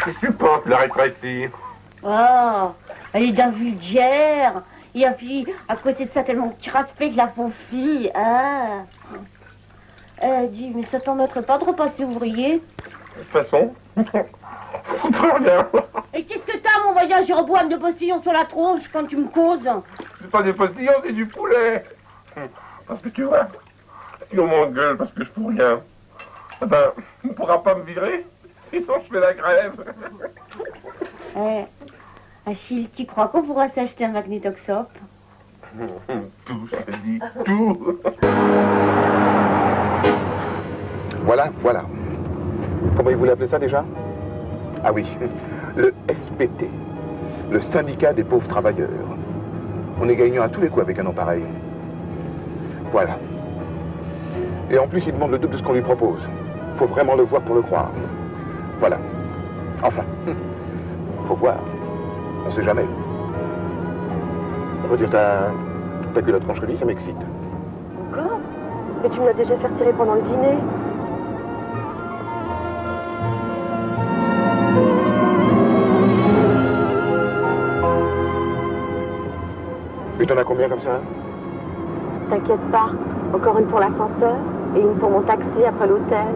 Qui supporte la rétrécie? Oh, elle est d'un vulgaire. Et puis, à côté de ça, tellement de respect que la pauvre fille. Ah. Dis, mais ça t'embêterait pas de repasser ouvrier? De toute façon, plus rien. Et qu'est-ce que t'as, mon voyage Jéroboam de postillon sur la tronche quand tu me causes? C'est pas des postillons, c'est du poulet. Parce que tu vois, si on m'engueule parce que je fous rien, eh ben, on ne pourra pas me virer. Sinon, je fais la grève. Achille, tu crois qu'on pourra s'acheter un magnétoxope? Tout, je te dis, tout. Voilà, voilà. Comment ils voulaient appeler ça déjà? Ah oui, le SPT, le syndicat des pauvres travailleurs. On est gagnant à tous les coups avec un nom pareil. Voilà. Et en plus, il demande le double de ce qu'on lui propose. Faut vraiment le voir pour le croire. Voilà. Enfin, faut voir. On sait jamais. On va dire, t'as que la tranche ça m'excite. Encore? Mais tu me l'as déjà fait retirer pendant le dîner. Et t'en as combien comme ça? T'inquiète pas. Encore une pour l'ascenseur et une pour mon taxi après l'hôtel.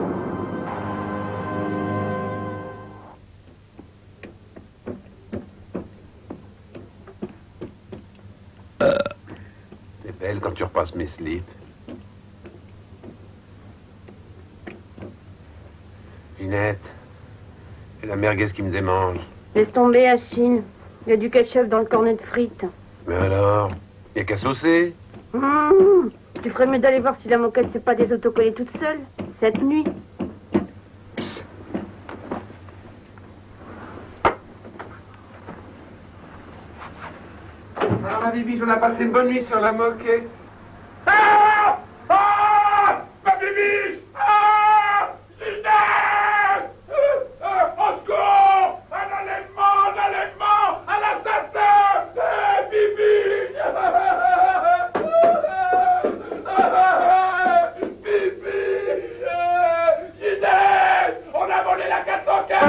C'est belle quand tu repasses mes slips. Ginette, c'est la merguez qui me démange. Laisse tomber, Achille. Il y a du ketchup dans le cornet de frites. Mais alors, y a qu'à saucer. Tu ferais mieux d'aller voir si la moquette c'est pas des autocollés toute seule, cette nuit. Alors, ma bibi, on a passé une bonne nuit sur la moquette. Ah! Ah! Ma bibi! Ah! Ginette! Au secours! Un enlèvement! Un assassin! Bibi! Bibi! ton cœur!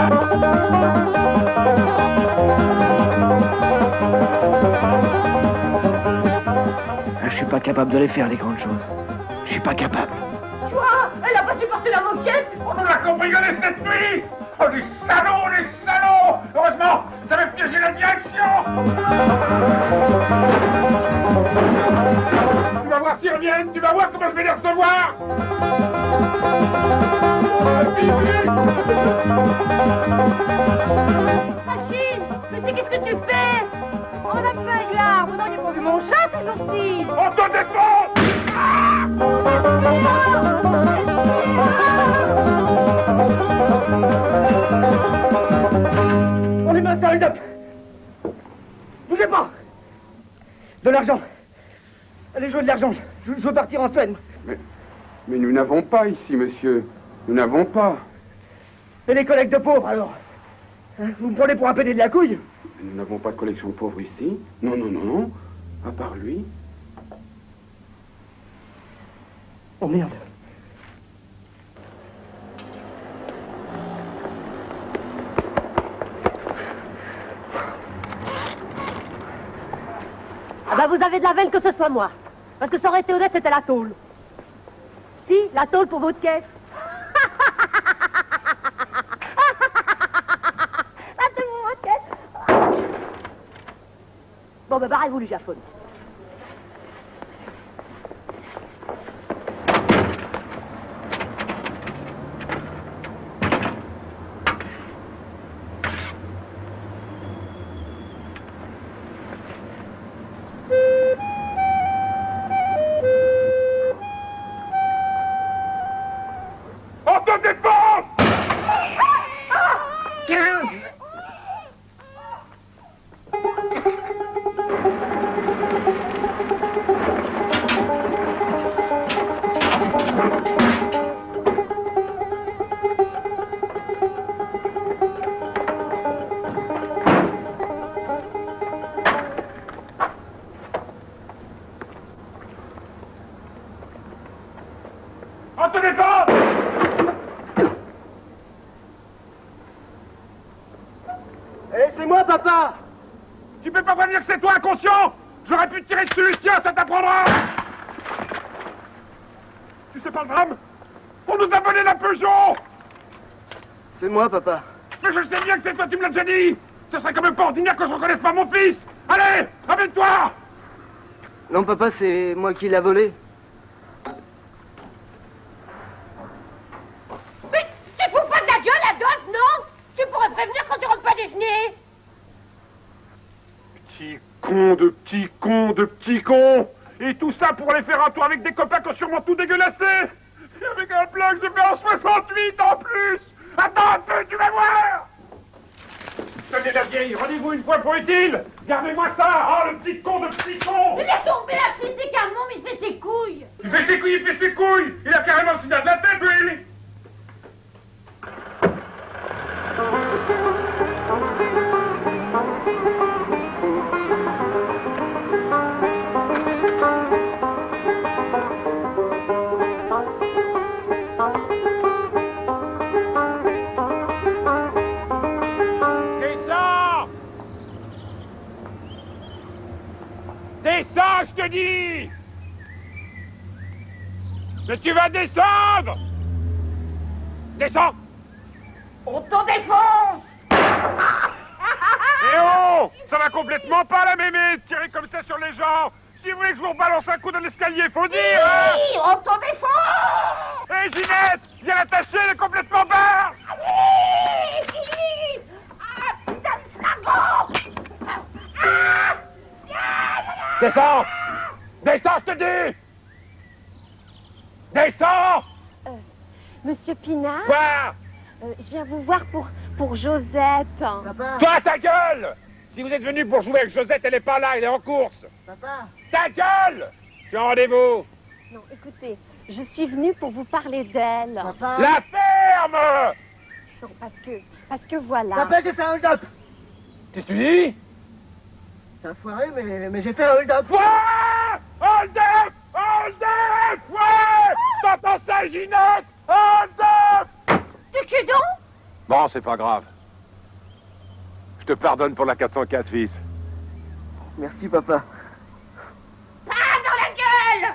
Je suis pas capable de les faire, les grandes choses. Je suis pas capable. Tu vois, elle a pas supporté la moquette. On en a cambriolé cette nuit! Oh, les salauds, les salauds! Heureusement, vous avez piégé la direction! Tu vas voir s'ils reviennent, tu vas voir comment je vais les recevoir! Machine, mais c'est qu'est-ce que tu fais? Oh, Madame Pinglar, vous n'auriez pas vu mon chat ces jours-ci? On te défend! On est main hold-up. Bougez pas. De l'argent. Allez jouer de l'argent. Je veux partir en Suède. Mais nous n'avons pas ici, monsieur. Nous n'avons pas. Et les collègues de pauvres, alors hein, vous me prenez pour un pédé de la couille? Nous n'avons pas de collection de pauvres ici. Non, non, non, non. À part lui. Oh merde. Ah bah vous avez de la veine que ce soit moi. Parce que ça aurait été honnête, c'était la tôle. Si, la tôle pour votre caisse. La tôle pour votre caisse. Bon bah barrez-vous, le Japon. On te défend! On te défend! Laissez-moi, papa. Tu peux pas prévenir que c'est toi, inconscient! J'aurais pu te tirer dessus, tiens, ça t'apprendra! Tu sais pas le drame? On nous a volé la Peugeot! C'est moi, papa. Mais je sais bien que c'est toi, tu me l'as déjà dit! Ce serait quand même pas ordinaire que je reconnaisse pas mon fils! Allez, amène-toi! Non, papa, c'est moi qui l'a volé. Mais tu fous pas de la gueule, Adolphe, non? Tu pourrais prévenir quand tu rentres pas déjeuner. Petit con de petit con de petit con! Et tout ça pour aller faire un tour avec des copains qui ont sûrement tout dégueulassé! Et avec un plan que j'ai fait en 68 en plus! Attends un peu, tu vas voir! Tenez la vieille, rendez-vous une fois pour utile! Gardez-moi ça! Oh, le petit con de petit con! Il est tombé la chine, c'est qu'un môme, il fait ses couilles. Il fait ses couilles, il fait ses couilles! Il a carrément le signal de la tête, lui! Descends! Descends, je te dis! Mais tu vas descendre! Descends! On t'en défonce. Eh oh! Ça va complètement pas, la mémé, de tirer comme ça sur les gens! Si vous voulez que je vous rebalance un coup dans l'escalier, faut dire, hein! Oui, on t'en défonce. Hé, Ginette! Viens l'attacher, elle est complètement barre! Allez! Ah, putain de flagrant. Descends! Descends, je te dis! Descends! Monsieur Pinard, Quoi? je viens vous voir pour Josette. Toi, ta gueule! Si vous êtes venu pour jouer avec Josette, elle est pas là, elle est en course! Papa. Ta gueule! Je suis en rendez-vous! Non, écoutez, je suis venue pour vous parler d'elle. Papa. La ferme! Non, parce que voilà. Papa, j'ai fait un hold-up. Qu'est-ce que tu dis? C'est un foiré, mais j'ai fait un hold-up. Ouais! Hold up! Hold up! Ouais! T'entends ça, Ginette? Hold up! Tu cul donc? Bon, c'est pas grave. Je te pardonne pour la 404, fils. Merci, papa. Ah, dans la gueule!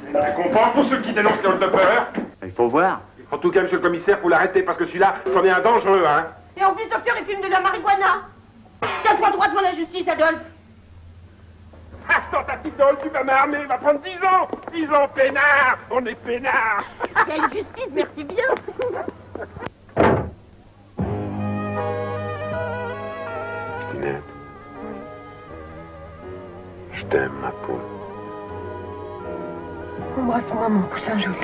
Tu comprends pour ceux qui dénoncent les hold-uppers? Il faut voir. En tout cas, monsieur le commissaire, faut l'arrêter parce que celui-là, c'en est un dangereux, hein. Et en plus, docteur, il fume de la marijuana. Tiens-toi droit devant la justice, Adolphe. Ah, tentative de hold, tu vas m'armer, il va prendre 10 ans. 10 ans, peinard. On est peinard. Il y a une justice, merci bien. Ginette. Je t'aime, ma poule. Embrasse-moi, mon poussin joli.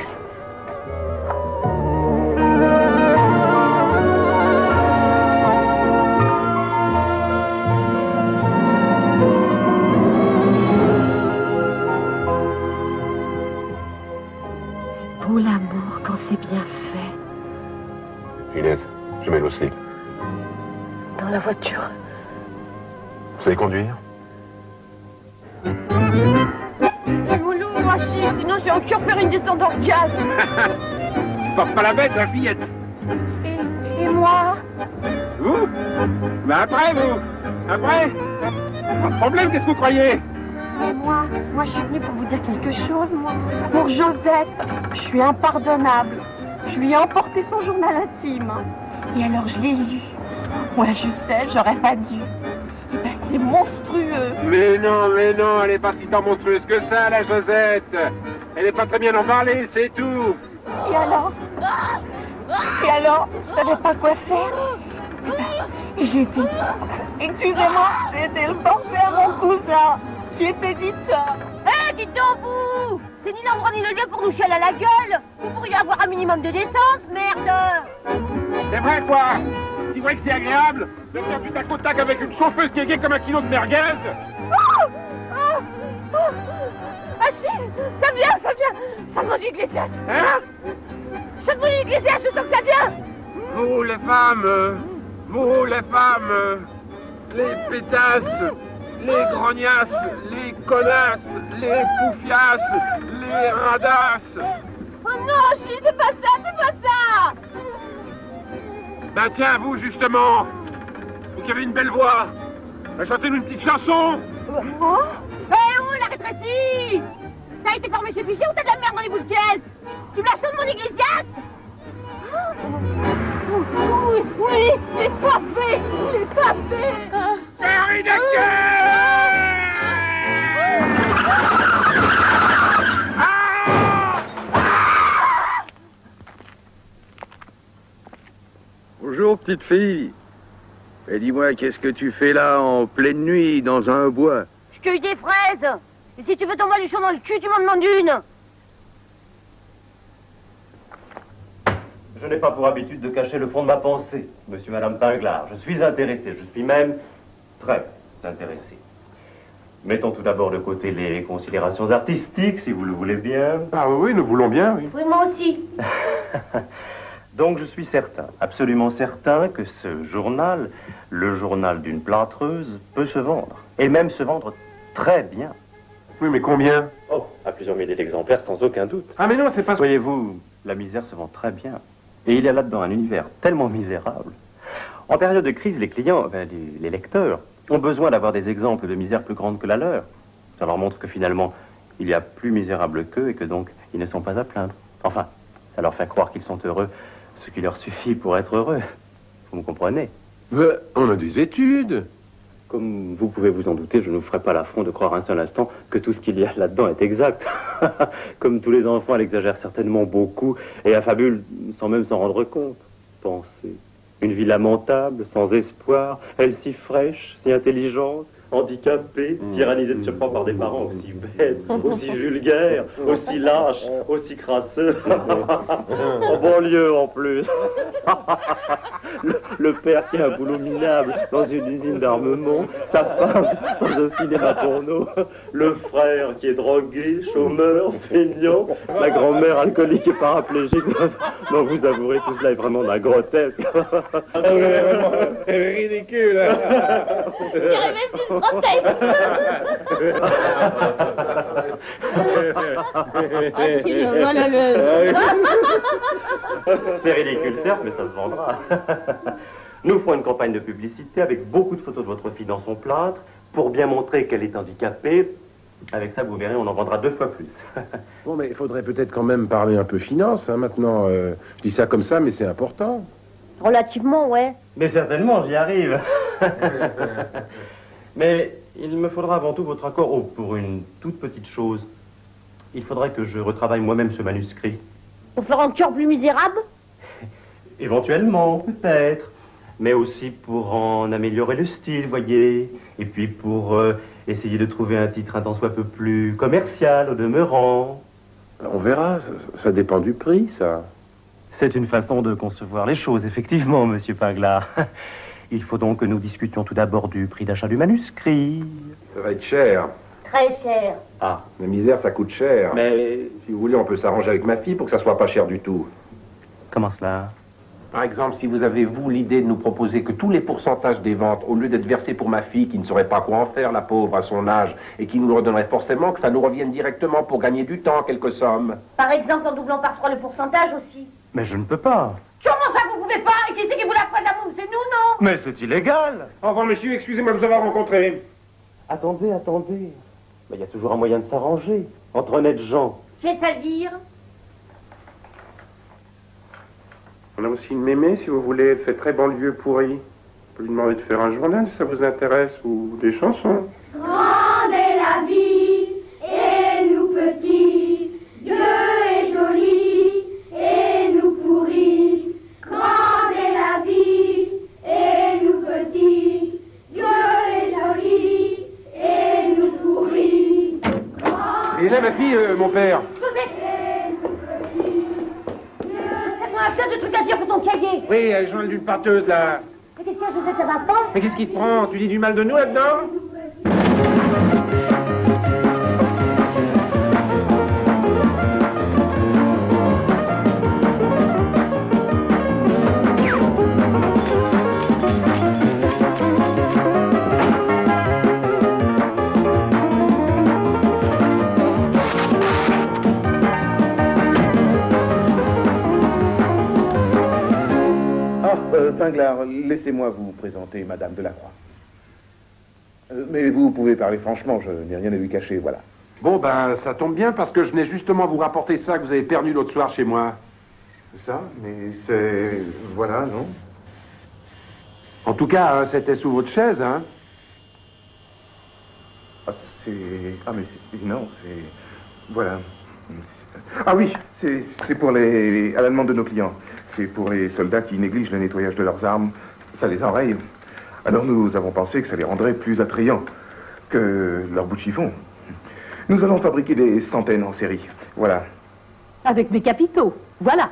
Beau l'amour quand c'est bien fait. Ginette, je mets l'osselet. Dans la voiture. Vous savez conduire? Moulou, Rachid, sinon j'ai encore faire une descente d'orgasme. Porte pas la bête, hein, fillette. Et moi? Vous? Mais après, vous? Après? Pas de problème, qu'est-ce que vous croyez? Mais moi, je suis venue pour vous dire quelque chose, moi. Pour Josette, je suis impardonnable. Je lui ai emporté son journal intime. Et alors je l'ai lu. Ouais, je sais, j'aurais pas dû. Eh ben, c'est monstrueux. Mais non, elle est pas si tant monstrueuse que ça, la Josette. Elle est pas très bien emballée, c'est tout. Et alors, je savais pas quoi faire. Eh ben, j'ai été... Excusez-moi, j'ai été le porter à mon cousin, qui est éditeur. Hé, dites donc, vous! C'est ni l'endroit ni le lieu pour nous chialer à la gueule! Vous pourriez avoir un minimum de décence, merde! C'est vrai, quoi? C'est vrai que c'est agréable de faire du tac au tac avec une chauffeuse qui est gaie comme un kilo de merguez? Achille! Ça vient! Chante-moi du Iglesias! Hein? Chante-moi du Iglesias, je sens que ça vient! Vous, les femmes, les pétasses, les grognasses, les connasses, les poufiasses, les radasses. Oh non, Achille, c'est pas ça! Ben tiens, vous, justement, vous qui avez une belle voix, chantez-nous une petite chanson. Moi? Eh oh, la rétrécie! T'as été formé chez Fichet ou t'as de la merde dans les boules de caisse? Tu me la chantes, mon Iglesias? Oui, les coiffés! Paris de Bonjour, petite fille. Et dis-moi, qu'est-ce que tu fais là en pleine nuit dans un bois? Je cueille des fraises. Et si tu veux ton baluchon dans le cul, tu m'en demandes une. Je n'ai pas pour habitude de cacher le fond de ma pensée, monsieur et madame Danglars. Je suis intéressé, je suis même très intéressé. Mettons tout d'abord de côté les considérations artistiques, si vous le voulez bien. Ah oui, nous voulons bien, oui. Oui, moi aussi. Donc je suis certain, absolument certain, que ce journal, le journal d'une plâtreuse, peut se vendre. Et même se vendre très bien. Oui, mais combien? Oh, à plusieurs milliers d'exemplaires, sans aucun doute. Ah mais non, c'est pas... Voyez-vous, la misère se vend très bien. Et il y a là-dedans un univers tellement misérable. En période de crise, les clients, les lecteurs, ont besoin d'avoir des exemples de misère plus grande que la leur. Ça leur montre que finalement, il y a plus misérable qu'eux et que donc, ils ne sont pas à plaindre. Enfin, ça leur fait croire qu'ils sont heureux, ce qui leur suffit pour être heureux. Vous me comprenez? On a des études. Comme vous pouvez vous en douter, je ne vous ferai pas l'affront de croire un seul instant que tout ce qu'il y a là-dedans est exact. Comme tous les enfants, elle exagère certainement beaucoup et affabule sans même s'en rendre compte. Pensez, une vie lamentable, sans espoir, elle si fraîche, si intelligente, handicapée, tyrannisée de surcroît par des parents aussi bêtes, aussi vulgaires, aussi lâches, aussi crasseux. En banlieue en plus. Le père qui a un boulot minable dans une usine d'armement, sa femme dans un cinéma porno, le frère qui est drogué, chômeur, feignant, la grand-mère alcoolique et paraplégique. Non, vous avouerez, tout cela est vraiment d'un grotesque. Ridicule. C'est ridicule, certes, mais ça se vendra. Nous ferons une campagne de publicité avec beaucoup de photos de votre fille dans son plâtre pour bien montrer qu'elle est handicapée. Avec ça, vous verrez, on en vendra 2 fois plus. Bon, mais il faudrait peut-être quand même parler un peu finance, hein, maintenant. Je dis ça comme ça, mais c'est important. Relativement, ouais. Mais certainement, j'y arrive. Mais il me faudra avant tout votre accord pour une toute petite chose. Il faudrait que je retravaille moi-même ce manuscrit. Pour faire un cœur plus misérable? Éventuellement, peut-être. Mais aussi pour en améliorer le style, voyez. Et puis pour essayer de trouver un titre un tant soit peu plus commercial au demeurant. On verra, ça dépend du prix, ça. C'est une façon de concevoir les choses, effectivement, monsieur Pinglard. Il faut donc que nous discutions tout d'abord du prix d'achat du manuscrit. Ça va être cher. Très cher. Ah. La misère, ça coûte cher. Mais... Si vous voulez, on peut s'arranger avec ma fille pour que ça soit pas cher du tout. Comment cela? Par exemple, si vous avez, vous, l'idée de nous proposer que tous les pourcentages des ventes, au lieu d'être versés pour ma fille, qui ne saurait pas quoi en faire, la pauvre, à son âge, et qui nous le redonnerait forcément, que ça nous revienne directement pour gagner du temps, quelques sommes. Par exemple, en doublant par 3 le pourcentage aussi. Mais je ne peux pas. Comment ça, vous pouvez pas? Et qui c'est qui vous la fera d'amour? C'est nous, non? Mais c'est illégal. Au revoir, monsieur, excusez-moi de vous avoir rencontré. Attendez, attendez. Mais il y a toujours un moyen de s'arranger, entre honnêtes gens. C'est-à-dire? On a aussi une mémé, si vous voulez, elle fait très banlieue pourrie. On peut lui demander de faire un journal, si ça vous intéresse, ou des chansons. Grande est la vie, et nous petits, Dieu est joli, et nous pourris. Grande est la vie, et nous petits, Dieu est joli, et nous pourris. Et là, ma fille, mon père. Un tas de trucs à dire pour ton cahier. Oui, le journal d'une pâteuse, là. Mais qu'est-ce que Joseph, ça va pas? Mais qu'est-ce qui te prend? Tu dis du mal de nous, là-dedans? Pinglard, laissez-moi vous présenter Madame Delacroix. Mais vous pouvez parler franchement, je n'ai rien à lui cacher, voilà. Bon, ben, ça tombe bien, parce que je venais justement vous rapporter ça que vous avez perdu l'autre soir chez moi. Ça? Mais c'est... voilà, non? En tout cas, hein, c'était sous votre chaise, hein? Ah, c'est... Ah, mais c'est... non, c'est... voilà. Ah oui, c'est pour les... à la demande de nos clients. C'est pour les soldats qui négligent le nettoyage de leurs armes. Ça les enraye. Alors nous avons pensé que ça les rendrait plus attrayants que leur bout de chiffon. Nous allons fabriquer des centaines en série. Voilà. Avec mes capitaux, voilà.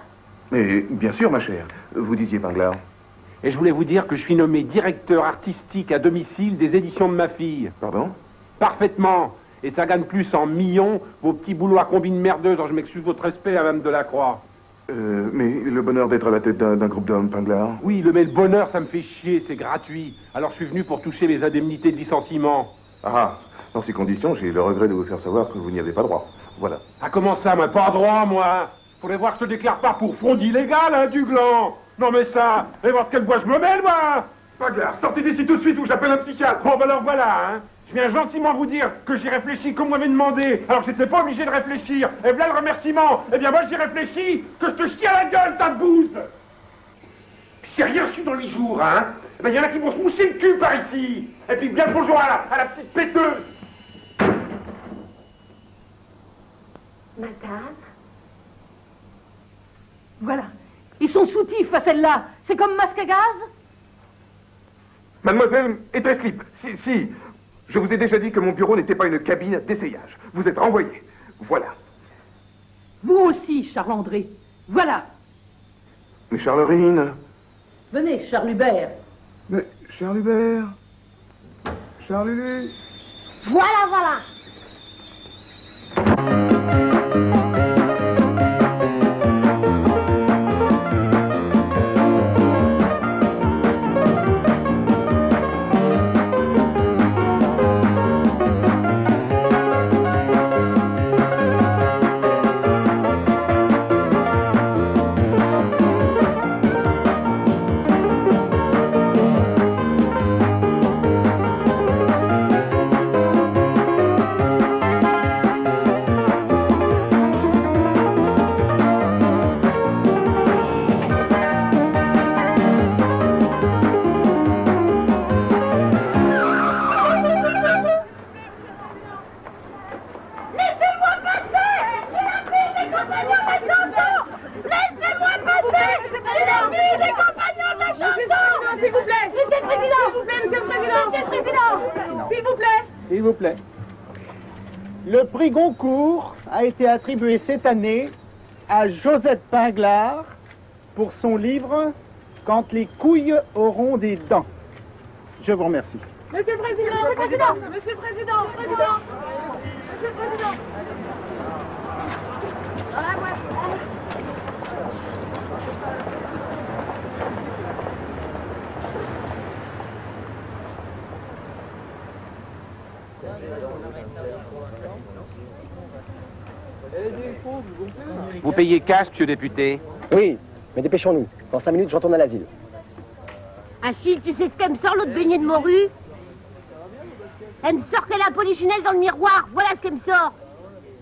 Mais bien sûr, ma chère. Vous disiez, Pinglard. Et je voulais vous dire que je suis nommé directeur artistique à domicile des éditions de ma fille. Pardon? Parfaitement. Et ça gagne plus en millions, vos petits boulots à combine merdeuses, dont je m'excuse votre respect à Madame Delacroix. Mais le bonheur d'être à la tête d'un groupe d'hommes, Pinglard. Oui, mais le bonheur, ça me fait chier, c'est gratuit. Alors je suis venu pour toucher les indemnités de licenciement. Ah, dans ces conditions, j'ai le regret de vous faire savoir que vous n'y avez pas droit. Voilà. Ah, comment ça, moi, pas droit, moi? Faudrait voir que je te déclare pas pour fraude illégale, hein, du gland. Non, mais ça, et voir de quelle voie je me mêle, moi. Pinglard, sortez d'ici tout de suite ou j'appelle un psychiatre. Bon, ben alors voilà, hein. Je viens gentiment vous dire que j'y réfléchis comme vous m'avez demandé, alors que j'étais pas obligé de réfléchir. Et voilà le remerciement. Eh bien, moi, j'y réfléchis, que je te chie à la gueule, ta bouse. J'ai rien reçu dans 8 jours, hein. Eh ben, il y en a qui vont se mousser le cul par ici. Et puis, bien le bonjour à la petite péteuse. Madame? Voilà. Ils sont soutifs à celle-là. C'est comme masque à gaz? Mademoiselle Etreslip, si. Je vous ai déjà dit que mon bureau n'était pas une cabine d'essayage. Vous êtes renvoyé. Voilà. Vous aussi, Charles-André. Voilà. Mais Charlerine... Venez, Charles Hubert. Mais Charles Hubert... Charles Lulu... Voilà, voilà. S'il vous plaît. Le prix Goncourt a été attribué cette année à Josette Pinglard pour son livre « Quand les couilles auront des dents ». Je vous remercie. Monsieur le Président, Monsieur le Président, Monsieur le Président, Monsieur le Président. Vous payez cash, monsieur député? Oui, mais dépêchons-nous. Dans 5 minutes, je retourne à l'asile. Achille, tu sais ce qu'elle me sort l'autre beignet de morue? Elle me sort qu'elle a un polichinelle dans le miroir. Voilà ce qu'elle me sort.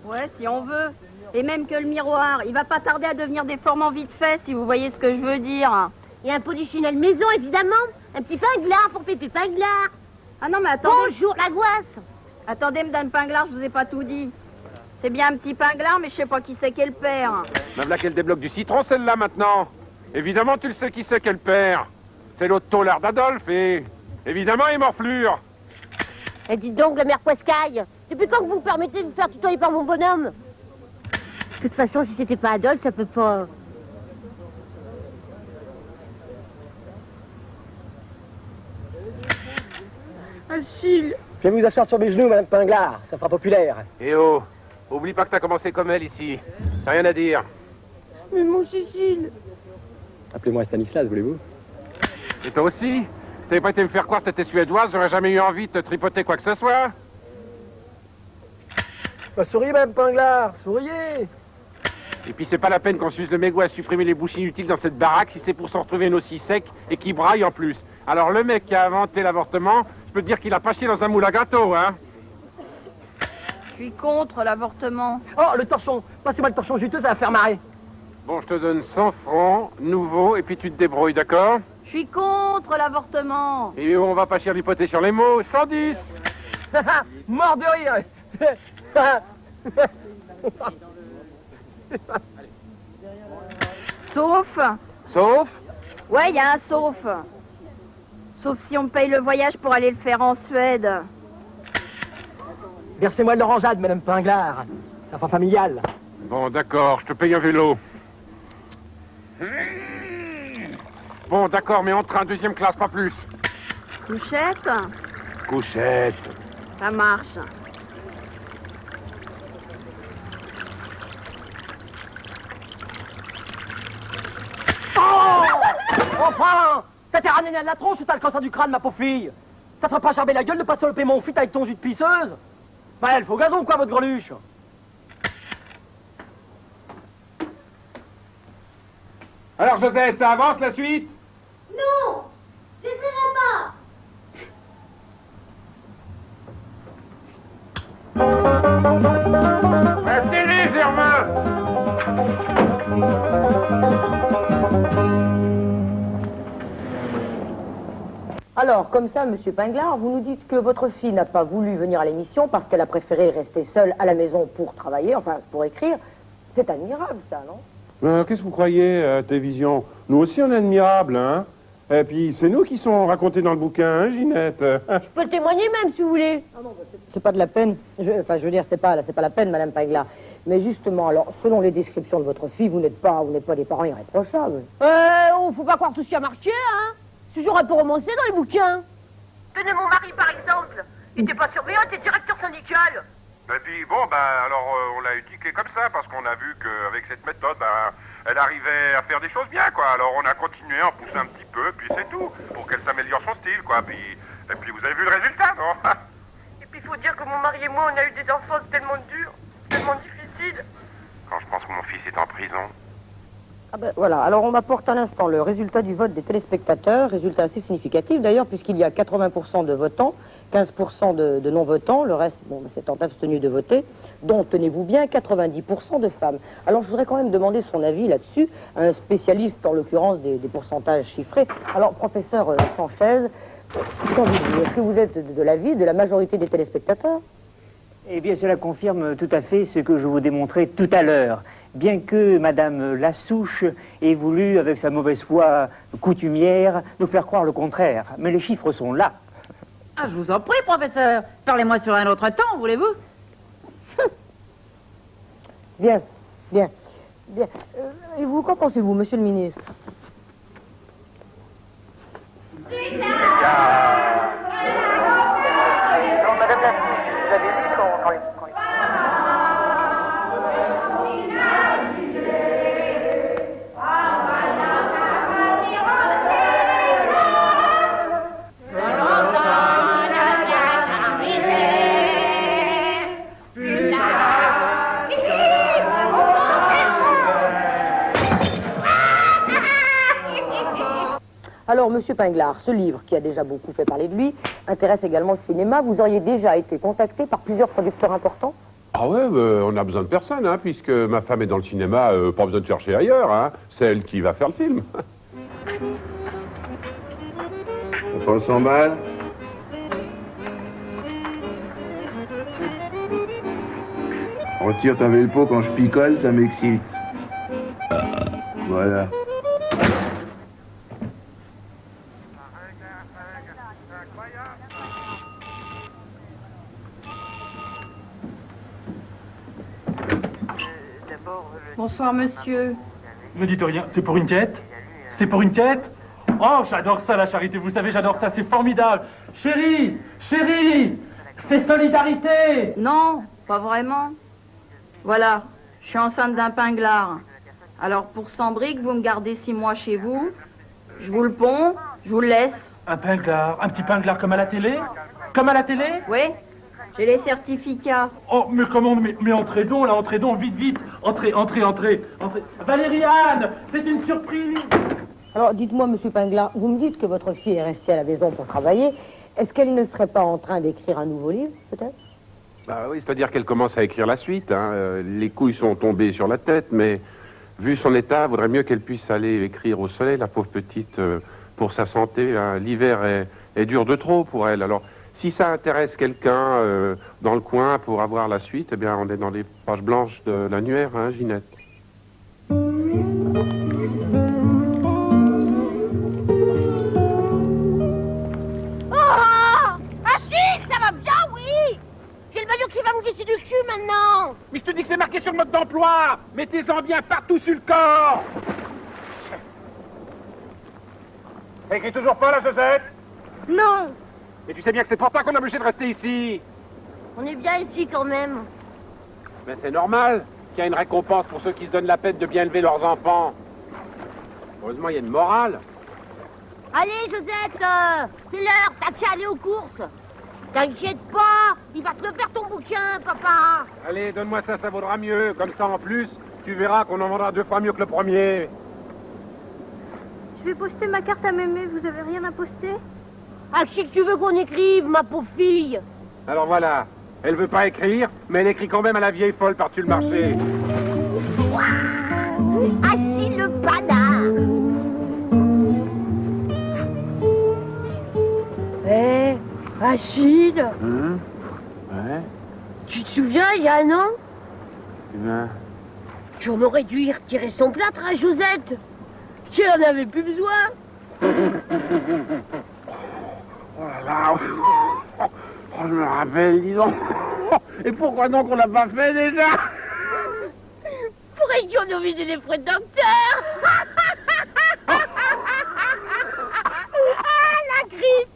Ouais, si on veut. Et même que le miroir, il va pas tarder à devenir déformant vite fait, si vous voyez ce que je veux dire. Et un polichinelle maison, évidemment. Un petit Pinglard pour Pépé Pinglard. Ah non, mais attendez. Bonjour, la gouasse. Attendez, Madame Pinglard, je vous ai pas tout dit. C'est bien un petit Pinglard, mais je sais pas qui c'est qu'elle perd. Ma voilà qu'elle débloque du citron, celle-là, maintenant. Évidemment, tu le sais qui c'est qu'elle perd. C'est l'autre taulard d'Adolphe et... évidemment, il morflure. Et dites donc, la mère Poiscaille, depuis quand que vous me permettez de me faire tutoyer par mon bonhomme? De toute façon, si c'était pas Adolphe, ça peut pas... Achille. Je vais vous asseoir sur mes genoux, Madame Pinglard. Ça fera populaire. Eh oh, oublie pas que t'as commencé comme elle, ici. T'as rien à dire. Mais mon Cécile. Appelez-moi Stanislas, voulez-vous? Et toi aussi? T'avais pas été me faire croire que t'étais suédoise, j'aurais jamais eu envie de te tripoter quoi que ce soit. Bah, souriez, Madame Pinglard, souriez. Et puis c'est pas la peine qu'on s'use le mégot à supprimer les bouches inutiles dans cette baraque si c'est pour s'en retrouver une aussi sec et qui braille en plus. Alors le mec qui a inventé l'avortement, je peux te dire qu'il a pas chié dans un moule à gâteau, hein. Je suis contre l'avortement. Oh, le torchon. Passez-moi le torchon juteux, ça va faire marrer. Bon, je te donne 100 francs, nouveau, et puis tu te débrouilles, d'accord? Je suis contre l'avortement. Et on va pas chier sur les mots, 110. Mort de rire. Sauf. Sauf? Ouais, il y a un sauf. Sauf si on me paye le voyage pour aller le faire en Suède. Versez-moi de l'orangeade, Madame Pinglard. C'est pas familial. Bon, d'accord, je te paye un vélo. Bon, d'accord, mais en train, deuxième classe, pas plus. Couchette? Couchette. Ça marche. Oh! Enfin! T'as tes ramené à la tronche ou t'as le cancer du crâne, ma pauvre fille? Ça te fera pas gerber la gueule de pas saloper mon fit avec ton jus de pisseuse? Bah, elle faut gazon, quoi, votre greluche? Alors, Josette, ça avance, la suite? Non, j'essaierai pas. Restez-les, Germain! Alors, comme ça, Monsieur Pinglard, vous nous dites que votre fille n'a pas voulu venir à l'émission parce qu'elle a préféré rester seule à la maison pour travailler, enfin, pour écrire. C'est admirable, ça, non? Qu'est-ce que vous croyez, télévision? Nous aussi, on est admirables, hein? Et puis, c'est nous qui sont racontés dans le bouquin, hein, Ginette? Je peux témoigner même, si vous voulez. C'est pas de la peine. Je veux dire, c'est pas la peine, Madame Pinglard. Mais justement, alors, selon les descriptions de votre fille, vous n'êtes pas des parents irréprochables. Faut pas croire tout ce qui a marqué, hein. C'est toujours un peu romancé dans les bouquins. Tenez mon mari, par exemple. Il n'était pas surveillant, il était directeur syndical. Et puis, bon, alors, on l'a éduqué comme ça, parce qu'on a vu qu'avec cette méthode, elle arrivait à faire des choses bien, quoi. Alors, on a continué à en pousser un petit peu, puis c'est tout, pour qu'elle s'améliore son style, quoi. Et puis, vous avez vu le résultat, non? Et puis, il faut dire que mon mari et moi, on a eu des enfances tellement dures, tellement difficiles. Quand je pense que mon fils est en prison. Ah ben, voilà, alors on m'apporte à l'instant le résultat du vote des téléspectateurs, résultat assez significatif d'ailleurs, puisqu'il y a 80% de votants, 15% de non-votants, le reste, bon, s'étant abstenu de voter, dont, tenez-vous bien, 90% de femmes. Alors je voudrais quand même demander son avis là-dessus, à un spécialiste, en l'occurrence, des pourcentages chiffrés. Alors, professeur Sanchez, qu'en est-ce que vous êtes de l'avis de la majorité des téléspectateurs? Eh bien, cela confirme tout à fait ce que je vous démontrais tout à l'heure. Bien que Madame Lassouche ait voulu, avec sa mauvaise foi coutumière, nous faire croire le contraire. Mais les chiffres sont là. Ah, je vous en prie, professeur. Parlez-moi sur un autre temps, voulez-vous? Bien, bien, bien. Et vous, qu'en pensez-vous, monsieur le ministre? Madame la vous avez vu quand Alors, monsieur Pinglard, ce livre, qui a déjà beaucoup fait parler de lui, intéresse également le cinéma. Vous auriez déjà été contacté par plusieurs producteurs importants? Ah ouais, on a besoin de personne, hein, puisque ma femme est dans le cinéma, pas besoin de chercher ailleurs, hein. C'est elle qui va faire le film. On prend 100 balles. Retire ta velpo quand je picole, ça m'excite. Voilà. Bonsoir, monsieur. Ne dites rien, c'est pour une quête? C'est pour une quête? Oh, j'adore ça, la charité, vous savez, j'adore ça, c'est formidable. Chérie, chérie, c'est solidarité. Non, pas vraiment. Voilà, je suis enceinte d'un pinglard. Alors, pour 100 briques, vous me gardez 6 mois chez vous. Je vous le ponds, je vous le laisse. Un pinglard, un petit pinglard comme à la télé? Comme à la télé? Oui, j'ai les certificats. Oh, mais comment, mais entrez donc, là, entrez donc, vite, vite. Entrez. Valériane, c'est une surprise. Alors, dites-moi, monsieur Pinglard, vous me dites que votre fille est restée à la maison pour travailler. Est-ce qu'elle ne serait pas en train d'écrire un nouveau livre, peut-être? Bah oui, c'est-à-dire qu'elle commence à écrire la suite, hein. Les couilles sont tombées sur la tête, mais vu son état, vaudrait mieux qu'elle puisse aller écrire au soleil, la pauvre petite, pour sa santé, hein. L'hiver est dur de trop pour elle. Alors, si ça intéresse quelqu'un dans le coin pour avoir la suite, eh bien, on est dans les pages blanches de l'annuaire, hein, Ginette. Achille, ça va bien, oui. J'ai le maillot qui va me glisser du cul maintenant. Mais je te dis que c'est marqué sur le mode d'emploi. Mettez-en bien partout sur le corps. Ça écrit toujours pas, la Josette? Non. Mais tu sais bien que c'est pour toi qu'on est obligé de rester ici. On est bien ici quand même. Mais c'est normal qu'il y a une récompense pour ceux qui se donnent la peine de bien élever leurs enfants. Heureusement, il y a une morale. Allez, Josette, c'est l'heure, t'as qu'à aller aux courses. T'inquiète pas, il va te le faire ton bouquin, papa. Allez, donne-moi ça, ça vaudra mieux. Comme ça, en plus, tu verras qu'on en vendra 2 fois mieux que le premier. Je vais poster ma carte à mémé, vous avez rien à poster? À qui que tu veux qu'on écrive, ma pauvre fille? Alors voilà, elle veut pas écrire, mais elle écrit quand même à la vieille folle par-dessus le marché. Achille le banard. Hé, Achille, Ouais. tu te souviens, il y a un an, Eh ben, qu'on aurait dû y retirer son plâtre à Josette, qui en avait plus besoin. oh là là. Oh, je me rappelle, dis donc. Et pourquoi donc on l'a pas fait déjà? Pour économiser les frais de docteur. Ah, la crise.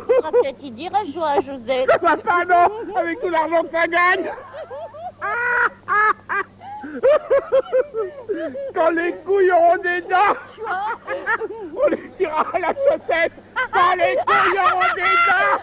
On va peut-être y dire un jour à Josette. Papa, non, avec tout l'argent que ça gagne. Quand les couilles auront des dents, on les tirera à la chaussette. Quand les couilles auront des dents.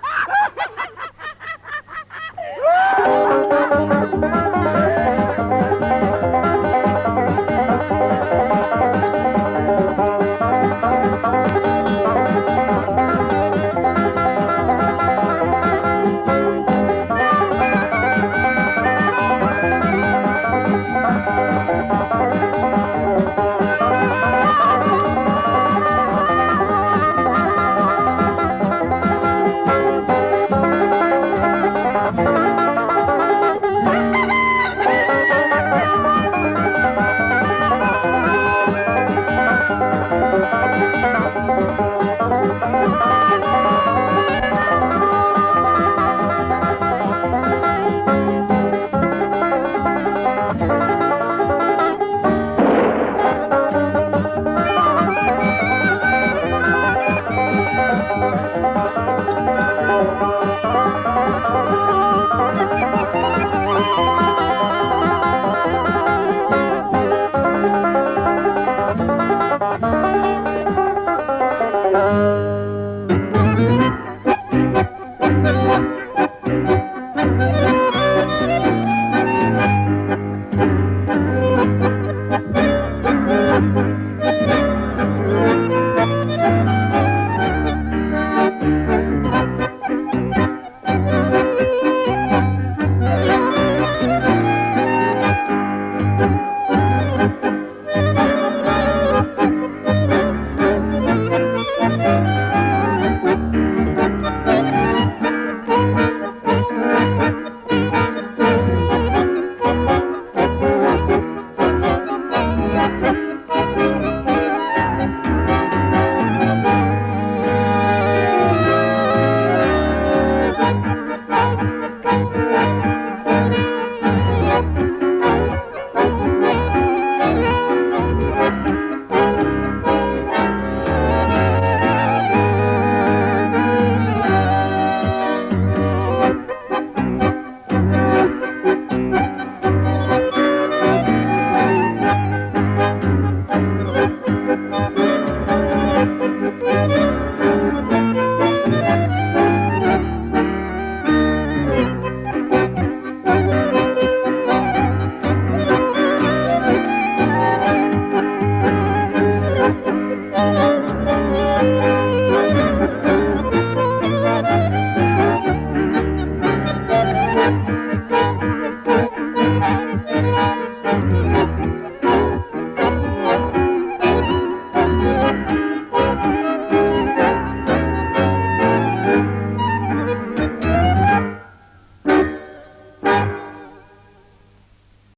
Thank you.